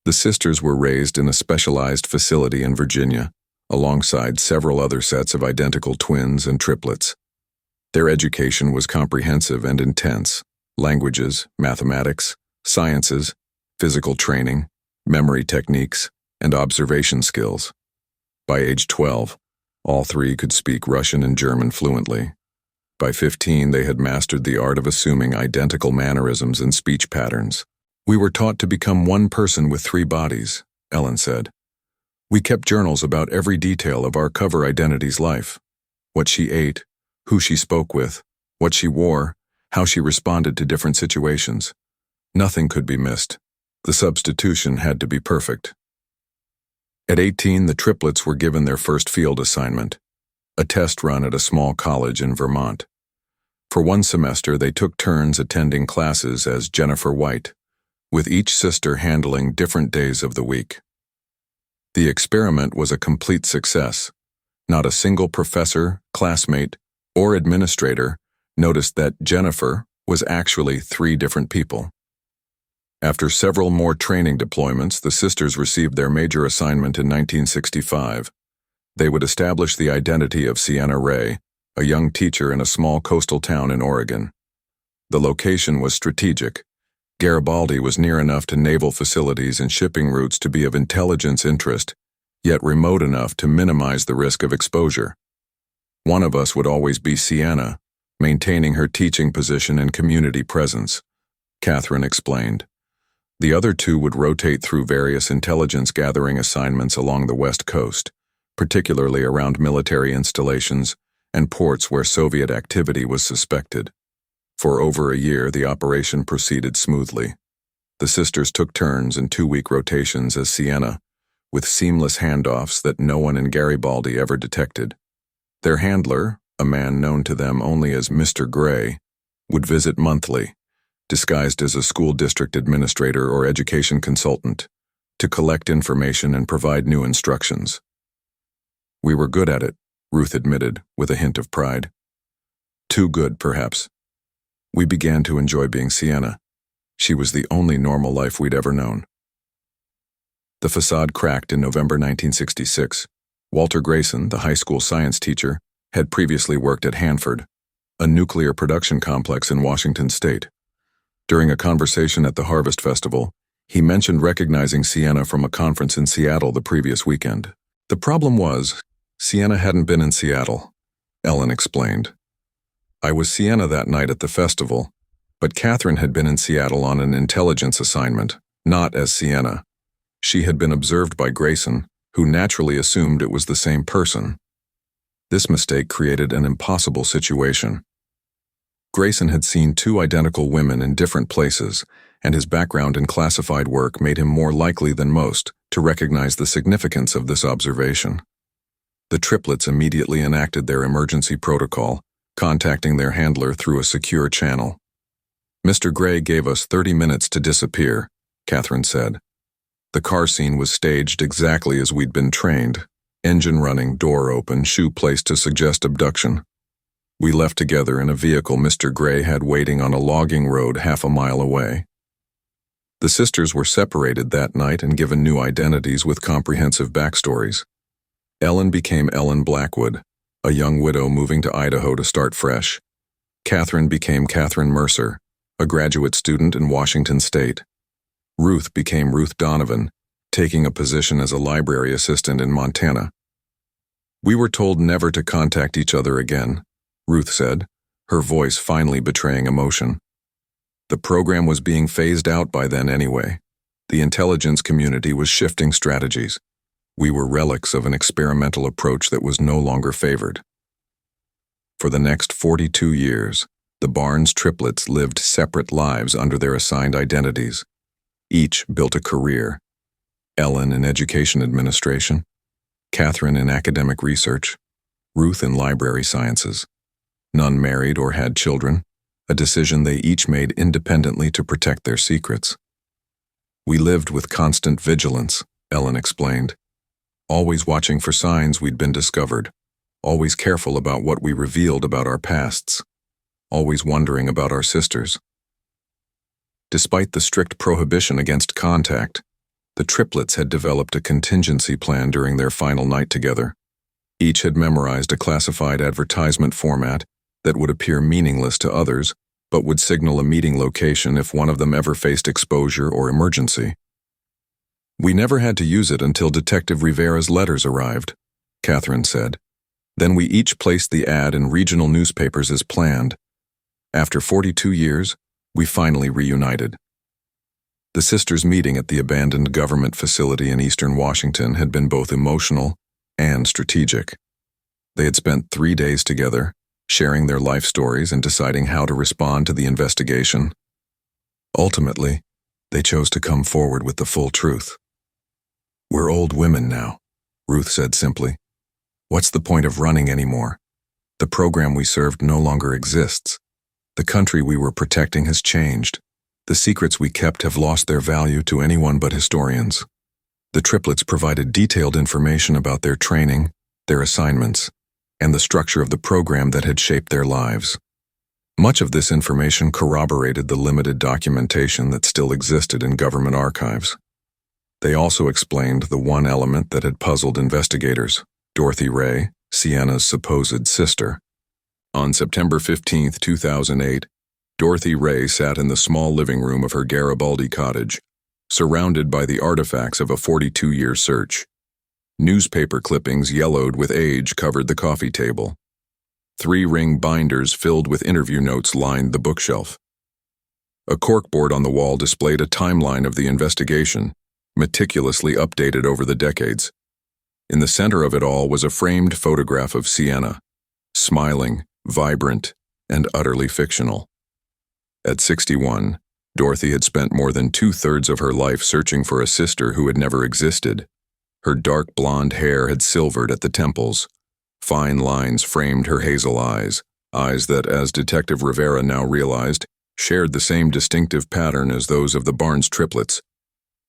A: The sisters were raised in a specialized facility in Virginia, alongside several other sets of identical twins and triplets. Their education was comprehensive and intense: languages, mathematics, sciences, physical training, memory techniques, and observation skills. By age 12, all three could speak Russian and German fluently. By 15, they had mastered the art of assuming identical mannerisms and speech patterns. "We were taught to become one person with 3 bodies," Ellen said. "We kept journals about every detail of our cover identity's life: what she ate, who she spoke with, what she wore, how she responded to different situations. Nothing could be missed. The substitution had to be perfect." At 18, the triplets were given their first field assignment, a test run at a small college in Vermont. For one semester, they took turns attending classes as Jennifer White, with each sister handling different days of the week. The experiment was a complete success. Not a single professor, classmate, or administrator noticed that Jennifer was actually 3 different people. After several more training deployments, the sisters received their major assignment in 1965. They would establish the identity of Sienna Rae, a young teacher in a small coastal town in Oregon. The location was strategic. Garibaldi was near enough to naval facilities and shipping routes to be of intelligence interest, yet remote enough to minimize the risk of exposure. One of us would always be Sienna, maintaining her teaching position and community presence, Catherine explained. The other 2 would rotate through various intelligence gathering assignments along the West Coast, particularly around military installations and ports where Soviet activity was suspected. For over a year, the operation proceeded smoothly. The sisters took turns in 2-week rotations as Sienna, with seamless handoffs that no one in Garibaldi ever detected. Their handler, a man known to them only as Mr. Gray, would visit monthly, disguised as a school district administrator or education consultant, to collect information and provide new instructions. "We were good at it," Ruth admitted, with a hint of pride. "Too good, perhaps. We began to enjoy being Sienna. She was the only normal life we'd ever known." The facade cracked in November 1966. Walter Grayson, the high school science teacher, had previously worked at Hanford, a nuclear production complex in Washington state. During a conversation at the Harvest Festival, he mentioned recognizing Sienna from a conference in Seattle the previous weekend. The problem was, Sienna hadn't been in Seattle. Ellen explained. I was Sienna that night at the festival, but Catherine had been in Seattle on an intelligence assignment, not as Sienna. She had been observed by Grayson, who naturally assumed it was the same person. This mistake created an impossible situation. Grayson had seen two identical women in different places, and his background in classified work made him more likely than most to recognize the significance of this observation. The triplets immediately enacted their emergency protocol, contacting their handler through a secure channel. Mr. Gray gave us 30 minutes to disappear, Catherine said. The car scene was staged exactly as we'd been trained. Engine running, door open, shoe placed to suggest abduction. We left together in a vehicle Mr. Gray had waiting on a logging road half a mile away. The sisters were separated that night and given new identities with comprehensive backstories. Ellen became Ellen Blackwood, a young widow moving to Idaho to start fresh. Catherine became Catherine Mercer, a graduate student in Washington State. Ruth became Ruth Donovan, taking a position as a library assistant in Montana. We were told never to contact each other again, Ruth said, her voice finally betraying emotion. The program was being phased out by then anyway. The intelligence community was shifting strategies. We were relics of an experimental approach that was no longer favored. For the next 42 years, the Barnes triplets lived separate lives under their assigned identities. Each built a career. Ellen in education administration, Catherine in academic research, Ruth in library sciences. None married or had children, a decision they each made independently to protect their secrets. We lived with constant vigilance, Ellen explained, always watching for signs we'd been discovered, always careful about what we revealed about our pasts, always wondering about our sisters. Despite the strict prohibition against contact, the triplets had developed a contingency plan during their final night together. Each had memorized a classified advertisement format that would appear meaningless to others, but would signal a meeting location if one of them ever faced exposure or emergency. We never had to use it until Detective Rivera's letters arrived, Catherine said. Then we each placed the ad in regional newspapers as planned. After 42 years, we finally reunited. The sisters' meeting at the abandoned government facility in eastern Washington had been both emotional and strategic. They had spent 3 days together, sharing their life stories and deciding how to respond to the investigation. Ultimately, they chose to come forward with the full truth. We're old women now, Ruth said simply. What's the point of running anymore? The program we served no longer exists. The country we were protecting has changed. The secrets we kept have lost their value to anyone but historians. The triplets provided detailed information about their training, their assignments, and the structure of the program that had shaped their lives. Much of this information corroborated the limited documentation that still existed in government archives. They also explained the one element that had puzzled investigators, Dorothy Rae, Sienna's supposed sister. On September 15, 2008, Dorothy Rae sat in the small living room of her Garibaldi cottage, surrounded by the artifacts of a 42-year search. Newspaper clippings yellowed with age covered the coffee table. 3-ring binders filled with interview notes lined the bookshelf. A corkboard on the wall displayed a timeline of the investigation, meticulously updated over the decades. In the center of it all was a framed photograph of Sienna, smiling, vibrant, and utterly fictional. At 61, Dorothy had spent more than 2/3 of her life searching for a sister who had never existed. Her dark blonde hair had silvered at the temples. Fine lines framed her hazel eyes that, as Detective Rivera now realized, shared the same distinctive pattern as those of the Barnes triplets,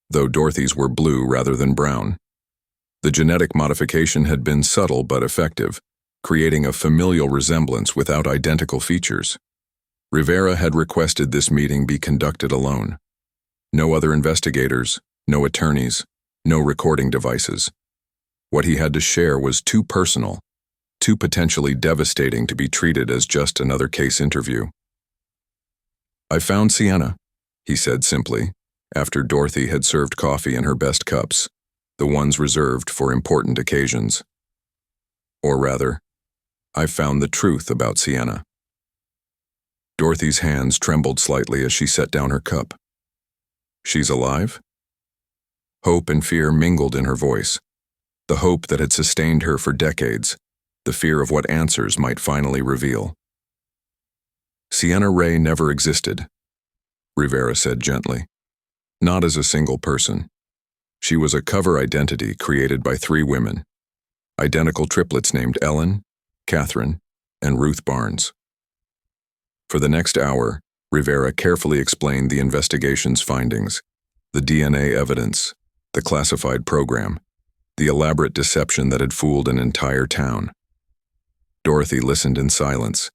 A: though Dorothy's were blue rather than brown. The genetic modification had been subtle but effective, creating a familial resemblance without identical features. Rivera had requested this meeting be conducted alone. No other investigators, no attorneys, no recording devices. What he had to share was too personal, too potentially devastating to be treated as just another case interview. I found Sienna, he said simply, after Dorothy had served coffee in her best cups, the ones reserved for important occasions. Or rather, I've found the truth about Sienna. Dorothy's hands trembled slightly as she set down her cup. She's alive? Hope and fear mingled in her voice. The hope that had sustained her for decades, the fear of what answers might finally reveal. Sienna Rae never existed, Rivera said gently. Not as a single person. She was a cover identity created by 3 women, identical triplets named Ellen, Catherine, and Ruth Barnes. For the next hour, Rivera carefully explained the investigation's findings, the DNA evidence, the classified program, the elaborate deception that had fooled an entire town. Dorothy listened in silence,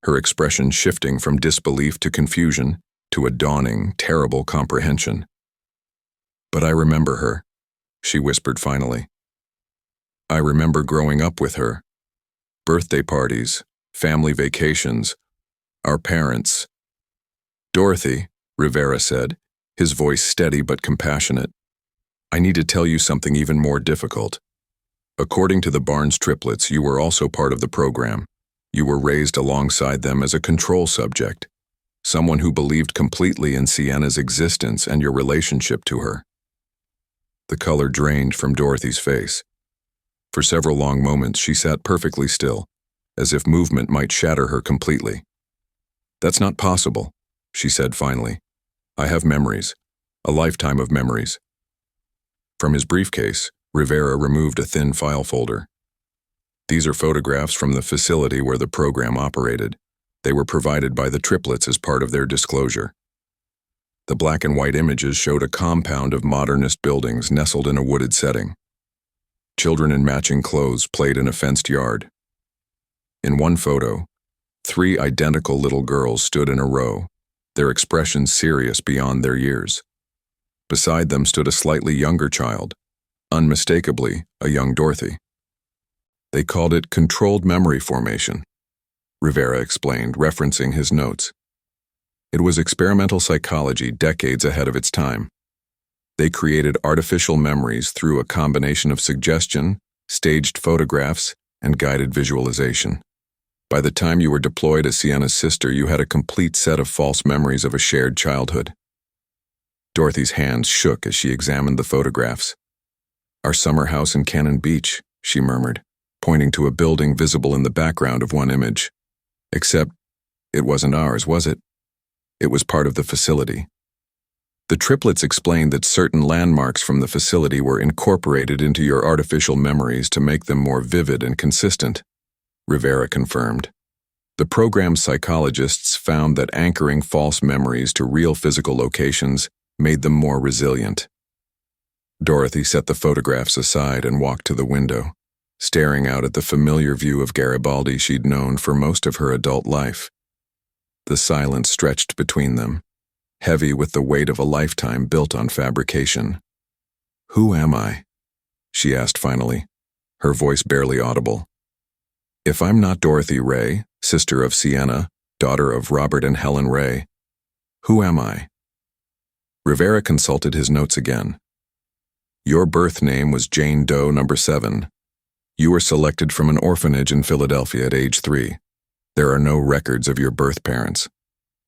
A: her expression shifting from disbelief to confusion to a dawning, terrible comprehension. But I remember her, she whispered finally. I remember growing up with her. Birthday parties, family vacations, our parents. Dorothy, Rivera said, his voice steady but compassionate. I need to tell you something even more difficult. According to the Barnes triplets, you were also part of the program. You were raised alongside them as a control subject, someone who believed completely in Sienna's existence and your relationship to her. The color drained from Dorothy's face. For several long moments, she sat perfectly still, as if movement might shatter her completely. That's not possible, she said finally. I have memories, a lifetime of memories. From his briefcase, Rivera removed a thin file folder. These are photographs from the facility where the program operated. They were provided by the triplets as part of their disclosure. The black and white images showed a compound of modernist buildings nestled in a wooded setting. Children in matching clothes played in a fenced yard. In one photo, 3 identical little girls stood in a row, their expressions serious beyond their years. Beside them stood a slightly younger child, unmistakably a young Dorothy. They called it controlled memory formation, Rivera explained, referencing his notes. It was experimental psychology decades ahead of its time. They created artificial memories through a combination of suggestion, staged photographs, and guided visualization. By the time you were deployed as Sienna's sister, you had a complete set of false memories of a shared childhood. Dorothy's hands shook as she examined the photographs. Our summer house in Cannon Beach, she murmured, pointing to a building visible in the background of one image. Except, it wasn't ours, was it? It was part of the facility. The triplets explained that certain landmarks from the facility were incorporated into your artificial memories to make them more vivid and consistent, Rivera confirmed. The program's psychologists found that anchoring false memories to real physical locations made them more resilient. Dorothy set the photographs aside and walked to the window, staring out at the familiar view of Garibaldi she'd known for most of her adult life. The silence stretched between them, heavy with the weight of a lifetime built on fabrication. Who am I? She asked finally, her voice barely audible. If I'm not Dorothy Rae, sister of Sienna, daughter of Robert and Helen Rae, who am I? Rivera consulted his notes again. Your birth name was Jane Doe No. 7. You were selected from an orphanage in Philadelphia at age 3. There are no records of your birth parents.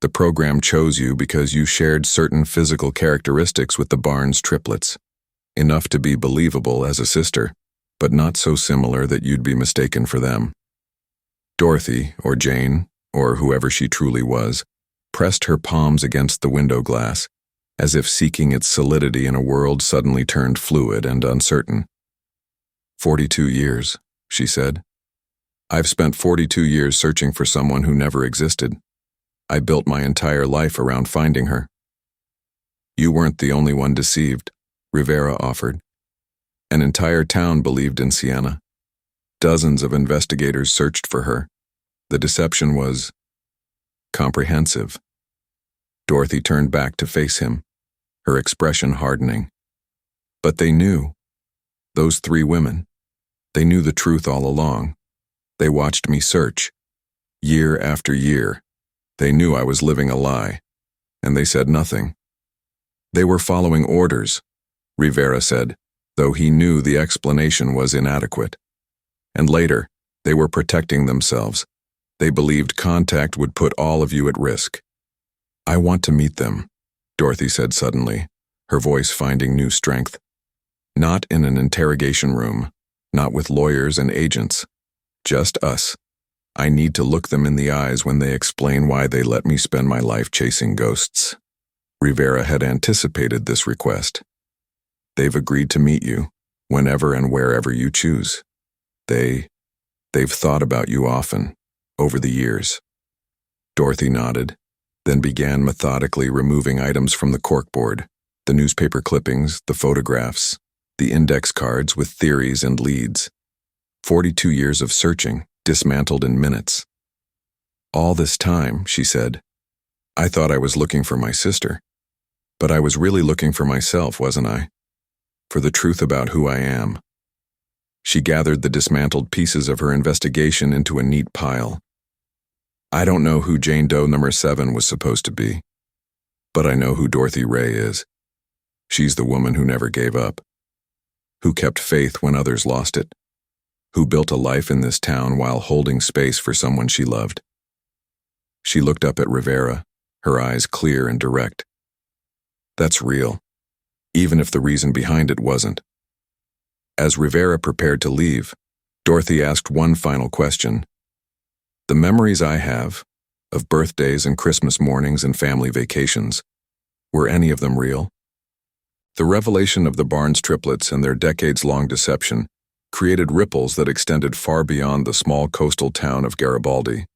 A: The program chose you because you shared certain physical characteristics with the Barnes triplets, enough to be believable as a sister, but not so similar that you'd be mistaken for them. Dorothy, or Jane, or whoever she truly was, pressed her palms against the window glass, as if seeking its solidity in a world suddenly turned fluid and uncertain. 42 years, she said. I've spent 42 years searching for someone who never existed. I built my entire life around finding her. You weren't the only one deceived, Rivera offered. An entire town believed in Sienna. Dozens of investigators searched for her. The deception was comprehensive. Dorothy turned back to face him, her expression hardening. But they knew. Those 3 women. They knew the truth all along. They watched me search, year after year. They knew I was living a lie, and they said nothing. They were following orders, Rivera said, though he knew the explanation was inadequate. And later, They were protecting themselves. They believed contact would put all of you at risk. I want to meet them, Dorothy said suddenly, her voice finding new strength. Not in an interrogation room, not with lawyers and agents. Just us. I need to look them in the eyes when they explain why they let me spend my life chasing ghosts. Rivera had anticipated this request. They've agreed to meet you, whenever and wherever you choose. They've thought about you often, over the years. Dorothy nodded, then began methodically removing items from the corkboard, the newspaper clippings, the photographs, the index cards with theories and leads. 42 years of searching, dismantled in minutes. All this time, she said, I thought I was looking for my sister. But I was really looking for myself, wasn't I? For the truth about who I am. She gathered the dismantled pieces of her investigation into a neat pile. I don't know who Jane Doe number 7 was supposed to be. But I know who Dorothy Rae is. She's the woman who never gave up. Who kept faith when others lost it. Who built a life in this town while holding space for someone she loved. She looked up at Rivera, her eyes clear and direct. That's real, even if the reason behind it wasn't. As Rivera prepared to leave, Dorothy asked one final question. The memories I have, of birthdays and Christmas mornings and family vacations, were any of them real? The revelation of the Barnes triplets and their decades-long deception created ripples that extended far beyond the small coastal town of Garibaldi.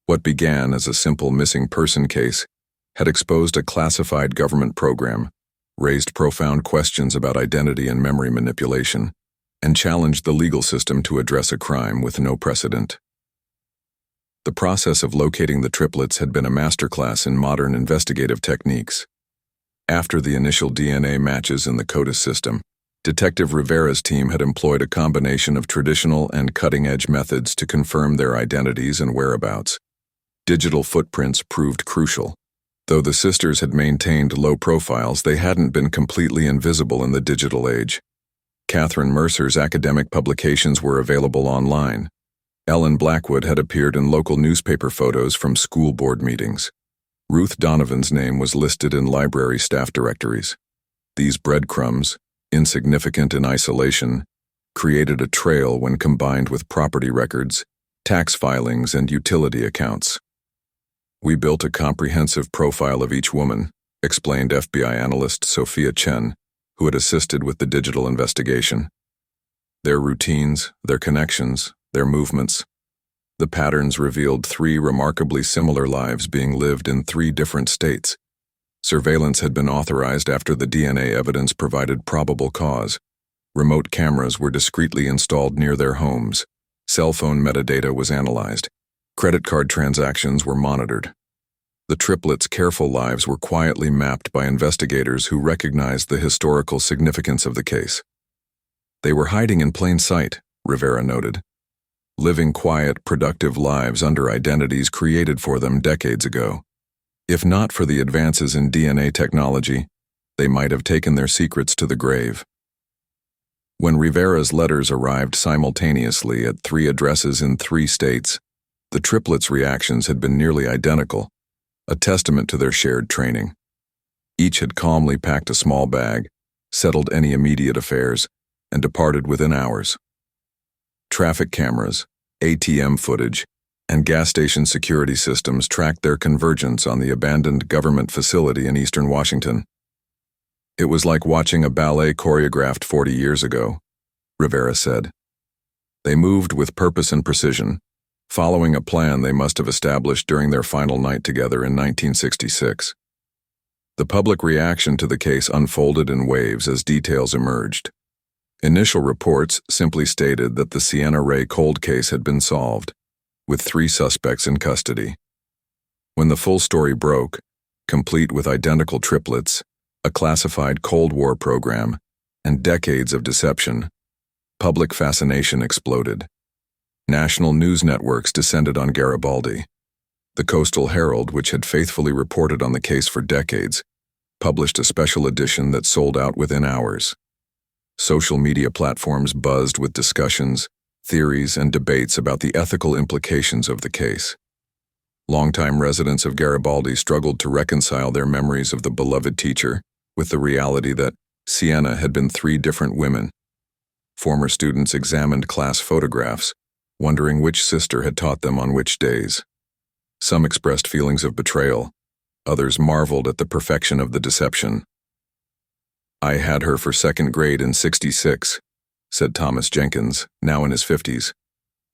A: What began as a simple missing person case had exposed a classified government program, raised profound questions about identity and memory manipulation, and challenged the legal system to address a crime with no precedent. The process of locating the triplets had been a masterclass in modern investigative techniques. After the initial DNA matches in the CODIS system, Detective Rivera's team had employed a combination of traditional and cutting-edge methods to confirm their identities and whereabouts. Digital footprints proved crucial. Though the sisters had maintained low profiles, they hadn't been completely invisible in the digital age. Catherine Mercer's academic publications were available online. Ellen Blackwood had appeared in local newspaper photos from school board meetings. Ruth Donovan's name was listed in library staff directories. These breadcrumbs, insignificant in isolation, created a trail when combined with property records, tax filings, and utility accounts. We built a comprehensive profile of each woman, explained FBI analyst Sophia Chen, who had assisted with the digital investigation. Their routines, their connections, their movements. The patterns revealed 3 remarkably similar lives being lived in 3 different states. Surveillance had been authorized after the DNA evidence provided probable cause. Remote cameras were discreetly installed near their homes. Cell phone metadata was analyzed. Credit card transactions were monitored. The triplets' careful lives were quietly mapped by investigators who recognized the historical significance of the case. They were hiding in plain sight, Rivera noted, living quiet, productive lives under identities created for them decades ago. If not for the advances in DNA technology, they might have taken their secrets to the grave. When Rivera's letters arrived simultaneously at 3 addresses in 3 states, the triplets' reactions had been nearly identical, a testament to their shared training. Each had calmly packed a small bag, settled any immediate affairs, and departed within hours. Traffic cameras, ATM footage, and gas station security systems tracked their convergence on the abandoned government facility in eastern Washington. It was like watching a ballet choreographed 40 years ago, Rivera said. They moved with purpose and precision, following a plan they must have established during their final night together in 1966. The public reaction to the case unfolded in waves as details emerged. Initial reports simply stated that the Sienna Rae cold case had been solved, with 3 suspects in custody. When the full story broke, complete with identical triplets, a classified Cold War program, and decades of deception, public fascination exploded. National news networks descended on Garibaldi. The Coastal Herald, which had faithfully reported on the case for decades, published a special edition that sold out within hours. Social media platforms buzzed with discussions, theories, and debates about the ethical implications of the case. Longtime residents of Garibaldi struggled to reconcile their memories of the beloved teacher with the reality that Sienna had been 3 different women. Former students examined class photographs, wondering which sister had taught them on which days. Some expressed feelings of betrayal. Others marveled at the perfection of the deception. "I had her for 2nd grade in '66, said Thomas Jenkins, now in his 50s.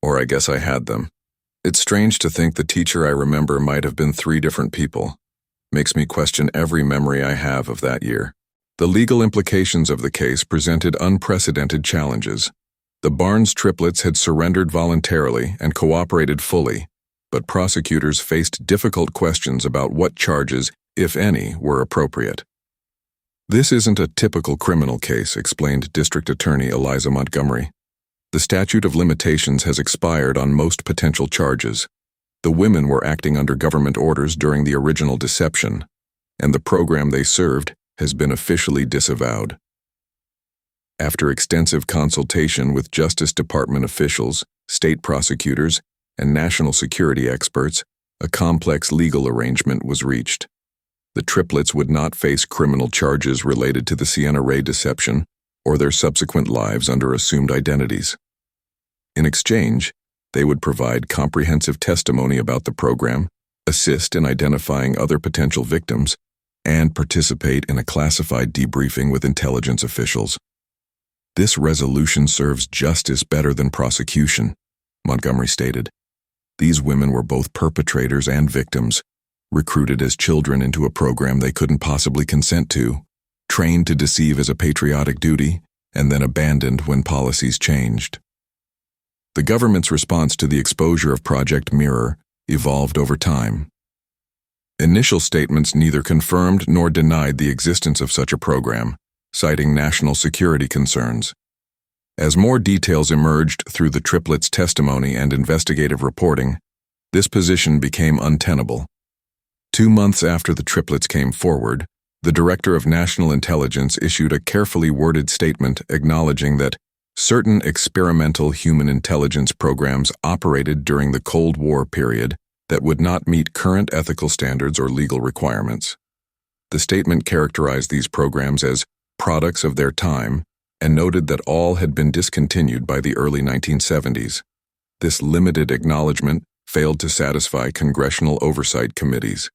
A: "Or I guess I had them. It's strange to think the teacher I remember might have been 3 different people. Makes me question every memory I have of that year." The legal implications of the case presented unprecedented challenges. The Barnes triplets had surrendered voluntarily and cooperated fully, but prosecutors faced difficult questions about what charges, if any, were appropriate. "This isn't a typical criminal case," explained District Attorney Eliza Montgomery. "The statute of limitations has expired on most potential charges. The women were acting under government orders during the original deception, and the program they served has been officially disavowed." After extensive consultation with Justice Department officials, state prosecutors, and national security experts, a complex legal arrangement was reached. The triplets would not face criminal charges related to the Sienna Rae deception or their subsequent lives under assumed identities. In exchange, they would provide comprehensive testimony about the program, assist in identifying other potential victims, and participate in a classified debriefing with intelligence officials. "This resolution serves justice better than prosecution," Montgomery stated. "These women were both perpetrators and victims, recruited as children into a program they couldn't possibly consent to, trained to deceive as a patriotic duty, and then abandoned when policies changed." The government's response to the exposure of Project Mirror evolved over time. Initial statements neither confirmed nor denied the existence of such a program, citing national security concerns. As more details emerged through the triplets' testimony and investigative reporting, this position became untenable. 2 months after the triplets came forward, the Director of National Intelligence issued a carefully worded statement acknowledging that certain experimental human intelligence programs operated during the Cold War period that would not meet current ethical standards or legal requirements. The statement characterized these programs as products of their time and noted that all had been discontinued by the early 1970s. This limited acknowledgement failed to satisfy congressional oversight committees.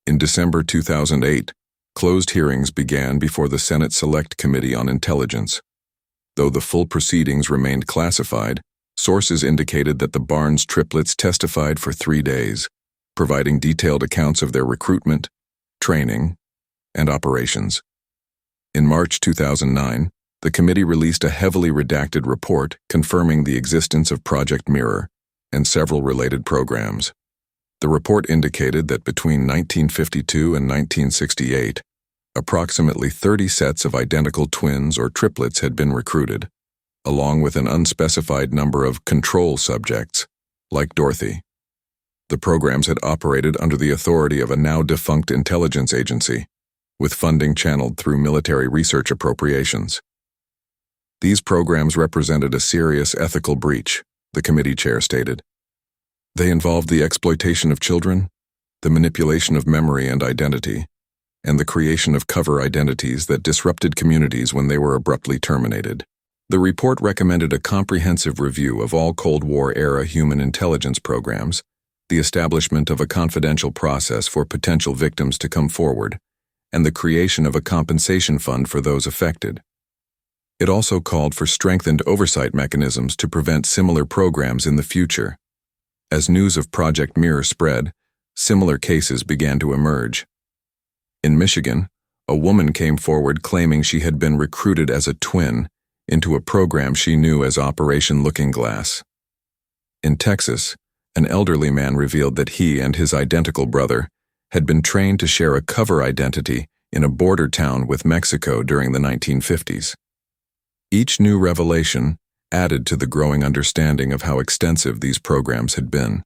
A: In December 2008, closed hearings began before the Senate Select Committee on Intelligence. Though the full proceedings remained classified, sources indicated that the Barnes triplets testified for 3 days, providing detailed accounts of their recruitment, training, and operations. In March 2009, the committee released a heavily redacted report confirming the existence of Project Mirror and several related programs. The report indicated that between 1952 and 1968, approximately 30 sets of identical twins or triplets had been recruited, along with an unspecified number of control subjects, like Dorothy. The programs had operated under the authority of a now-defunct intelligence agency, with funding channeled through military research appropriations. These programs represented a serious ethical breach, the committee chair stated. They involved the exploitation of children, the manipulation of memory and identity, and the creation of cover identities that disrupted communities when they were abruptly terminated. The report recommended a comprehensive review of all Cold War-era human intelligence programs, the establishment of a confidential process for potential victims to come forward, and the creation of a compensation fund for those affected. It also called for strengthened oversight mechanisms to prevent similar programs in the future. As news of Project Mirror spread, similar cases began to emerge. In Michigan, a woman came forward claiming she had been recruited as a twin into a program she knew as Operation Looking Glass. In Texas, an elderly man revealed that he and his identical brother had been trained to share a cover identity in a border town with Mexico during the 1950s. Each new revelation added to the growing understanding of how extensive these programs had been.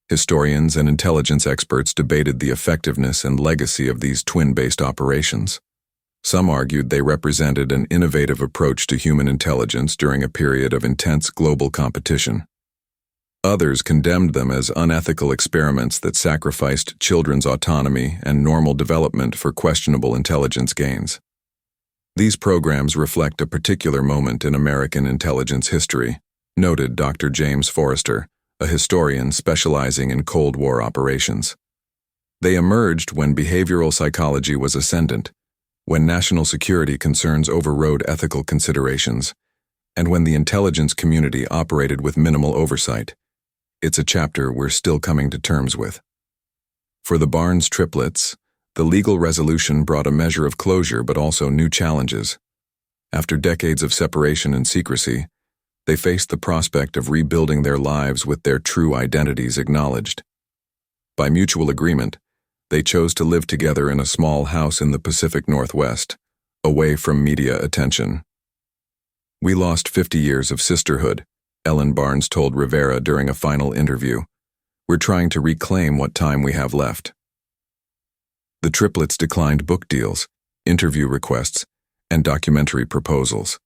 A: Historians and intelligence experts debated the effectiveness and legacy of these twin-based operations. Some argued they represented an innovative approach to human intelligence during a period of intense global competition. Others condemned them as unethical experiments that sacrificed children's autonomy and normal development for questionable intelligence gains. These programs reflect a particular moment in American intelligence history, noted Dr. James Forrester, a historian specializing in Cold War operations. They emerged when behavioral psychology was ascendant, when national security concerns overrode ethical considerations, and when the intelligence community operated with minimal oversight. It's a chapter we're still coming to terms with. For the Barnes triplets, the legal resolution brought a measure of closure but also new challenges. After decades of separation and secrecy, they faced the prospect of rebuilding their lives with their true identities acknowledged. By mutual agreement, they chose to live together in a small house in the Pacific Northwest, away from media attention. "We lost 50 years of sisterhood," Ellen Barnes told Rivera during a final interview. "We're trying to reclaim what time we have left." The triplets declined book deals, interview requests, and documentary proposals.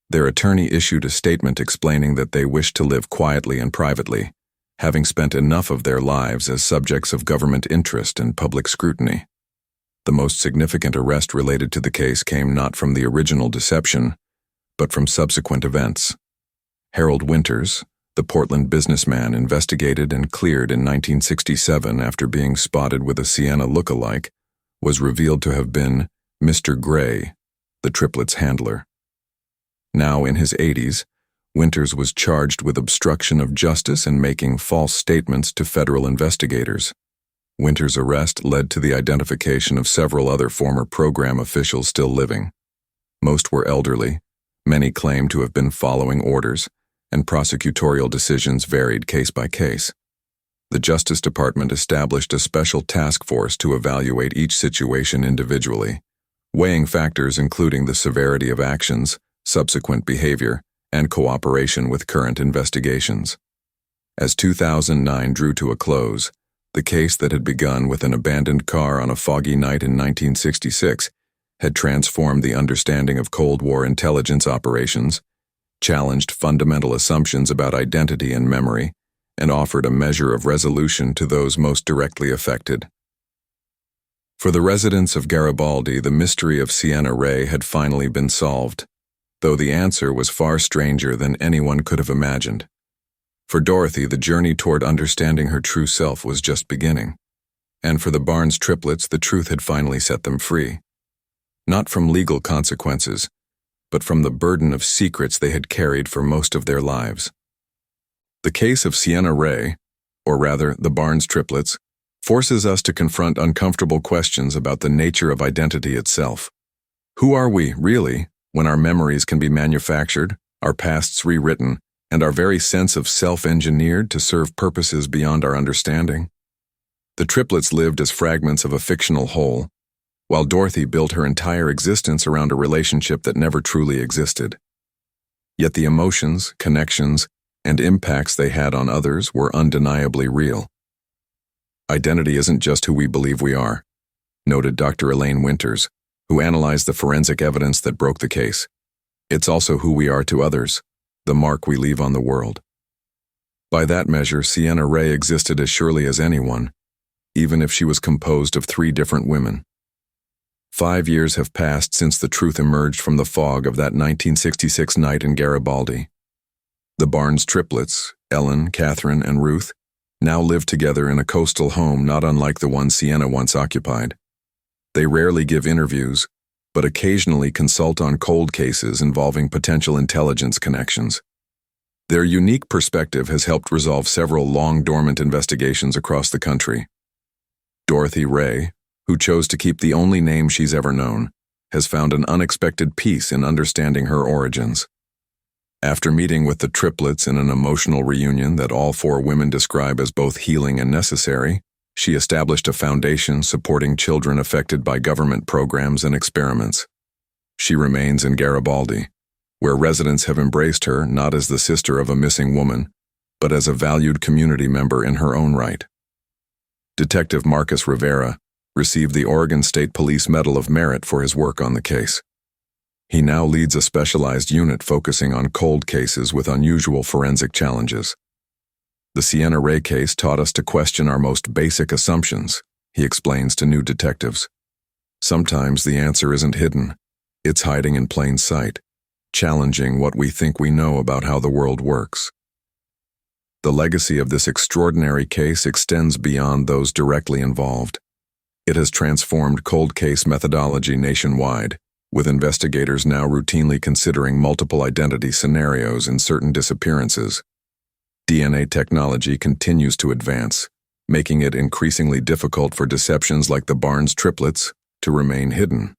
A: Their attorney issued a statement explaining that they wished to live quietly and privately, having spent enough of their lives as subjects of government interest and public scrutiny. The most significant arrest related to the case came not from the original deception, but from subsequent events. Harold Winters, the Portland businessman investigated and cleared in 1967 after being spotted with a Sienna look-alike, was revealed to have been Mr. Gray, the triplets' handler. Now in his 80s, Winters was charged with obstruction of justice and making false statements to federal investigators. Winters' arrest led to the identification of several other former program officials still living. Most were elderly, many claimed to have been following orders, and prosecutorial decisions varied case by case. The Justice Department established a special task force to evaluate each situation individually, weighing factors including the severity of actions, subsequent behavior, and cooperation with current investigations. As 2009 drew to a close, the case that had begun with an abandoned car on a foggy night in 1966 had transformed the understanding of Cold War intelligence operations, challenged fundamental assumptions about identity and memory, and offered a measure of resolution to those most directly affected. For the residents of Garibaldi, the mystery of Sienna Rae had finally been solved, though the answer was far stranger than anyone could have imagined. For Dorothy, the journey toward understanding her true self was just beginning, and for the Barnes triplets, the truth had finally set them free. Not from legal consequences, but from the burden of secrets they had carried for most of their lives. The case of Sienna Rae, or rather the Barnes triplets, forces us to confront uncomfortable questions about the nature of identity itself. Who are we, really, when our memories can be manufactured, our pasts rewritten, and our very sense of self-engineered to serve purposes beyond our understanding? The triplets lived as fragments of a fictional whole, while Dorothy built her entire existence around a relationship that never truly existed. Yet the emotions, connections, and impacts they had on others were undeniably real. "Identity isn't just who we believe we are," noted Dr. Elaine Winters, who analyzed the forensic evidence that broke the case. "It's also who we are to others, the mark we leave on the world." By that measure, Sienna Rae existed as surely as anyone, even if she was composed of 3 different women. 5 years have passed since the truth emerged from the fog of that 1966 night in Garibaldi. The Barnes triplets, Ellen, Catherine, and Ruth, now live together in a coastal home not unlike the one Sienna once occupied. They rarely give interviews, but occasionally consult on cold cases involving potential intelligence connections. Their unique perspective has helped resolve several long-dormant investigations across the country. Dorothy Rae, who chose to keep the only name she's ever known, has found an unexpected peace in understanding her origins. After meeting with the triplets in an emotional reunion that all 4 women describe as both healing and necessary, she established a foundation supporting children affected by government programs and experiments. She remains in Garibaldi, where residents have embraced her not as the sister of a missing woman, but as a valued community member in her own right. Detective Marcus Rivera, received the Oregon State Police Medal of Merit for his work on the case. He now leads a specialized unit focusing on cold cases with unusual forensic challenges. The Sienna Rae case taught us to question our most basic assumptions, he explains to new detectives. Sometimes the answer isn't hidden. It's hiding in plain sight, challenging what we think we know about how the world works. The legacy of this extraordinary case extends beyond those directly involved. It has transformed cold case methodology nationwide, with investigators now routinely considering multiple identity scenarios in certain disappearances. DNA technology continues to advance, making it increasingly difficult for deceptions like the Barnes triplets to remain hidden.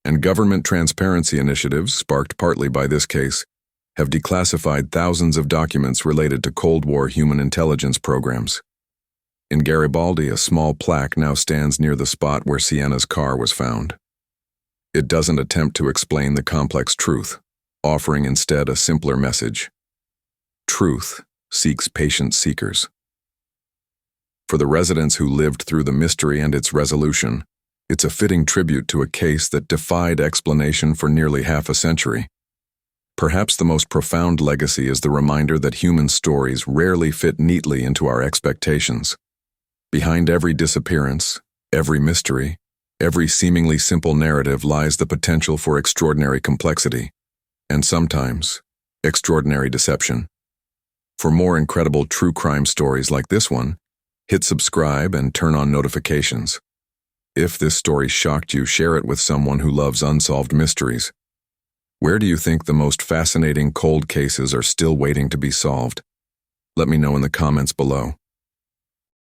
A: And government transparency initiatives, sparked partly by this case, have declassified thousands of documents related to Cold War human intelligence programs. In Garibaldi, a small plaque now stands near the spot where Sienna's car was found. It doesn't attempt to explain the complex truth, offering instead a simpler message. Truth seeks patient seekers. For the residents who lived through the mystery and its resolution, it's a fitting tribute to a case that defied explanation for nearly half a century. Perhaps the most profound legacy is the reminder that human stories rarely fit neatly into our expectations. Behind every disappearance, every mystery, every seemingly simple narrative lies the potential for extraordinary complexity, and sometimes, extraordinary deception. For more incredible true crime stories like this one, hit subscribe and turn on notifications. If this story shocked you, share it with someone who loves unsolved mysteries. Where do you think the most fascinating cold cases are still waiting to be solved? Let me know in the comments below.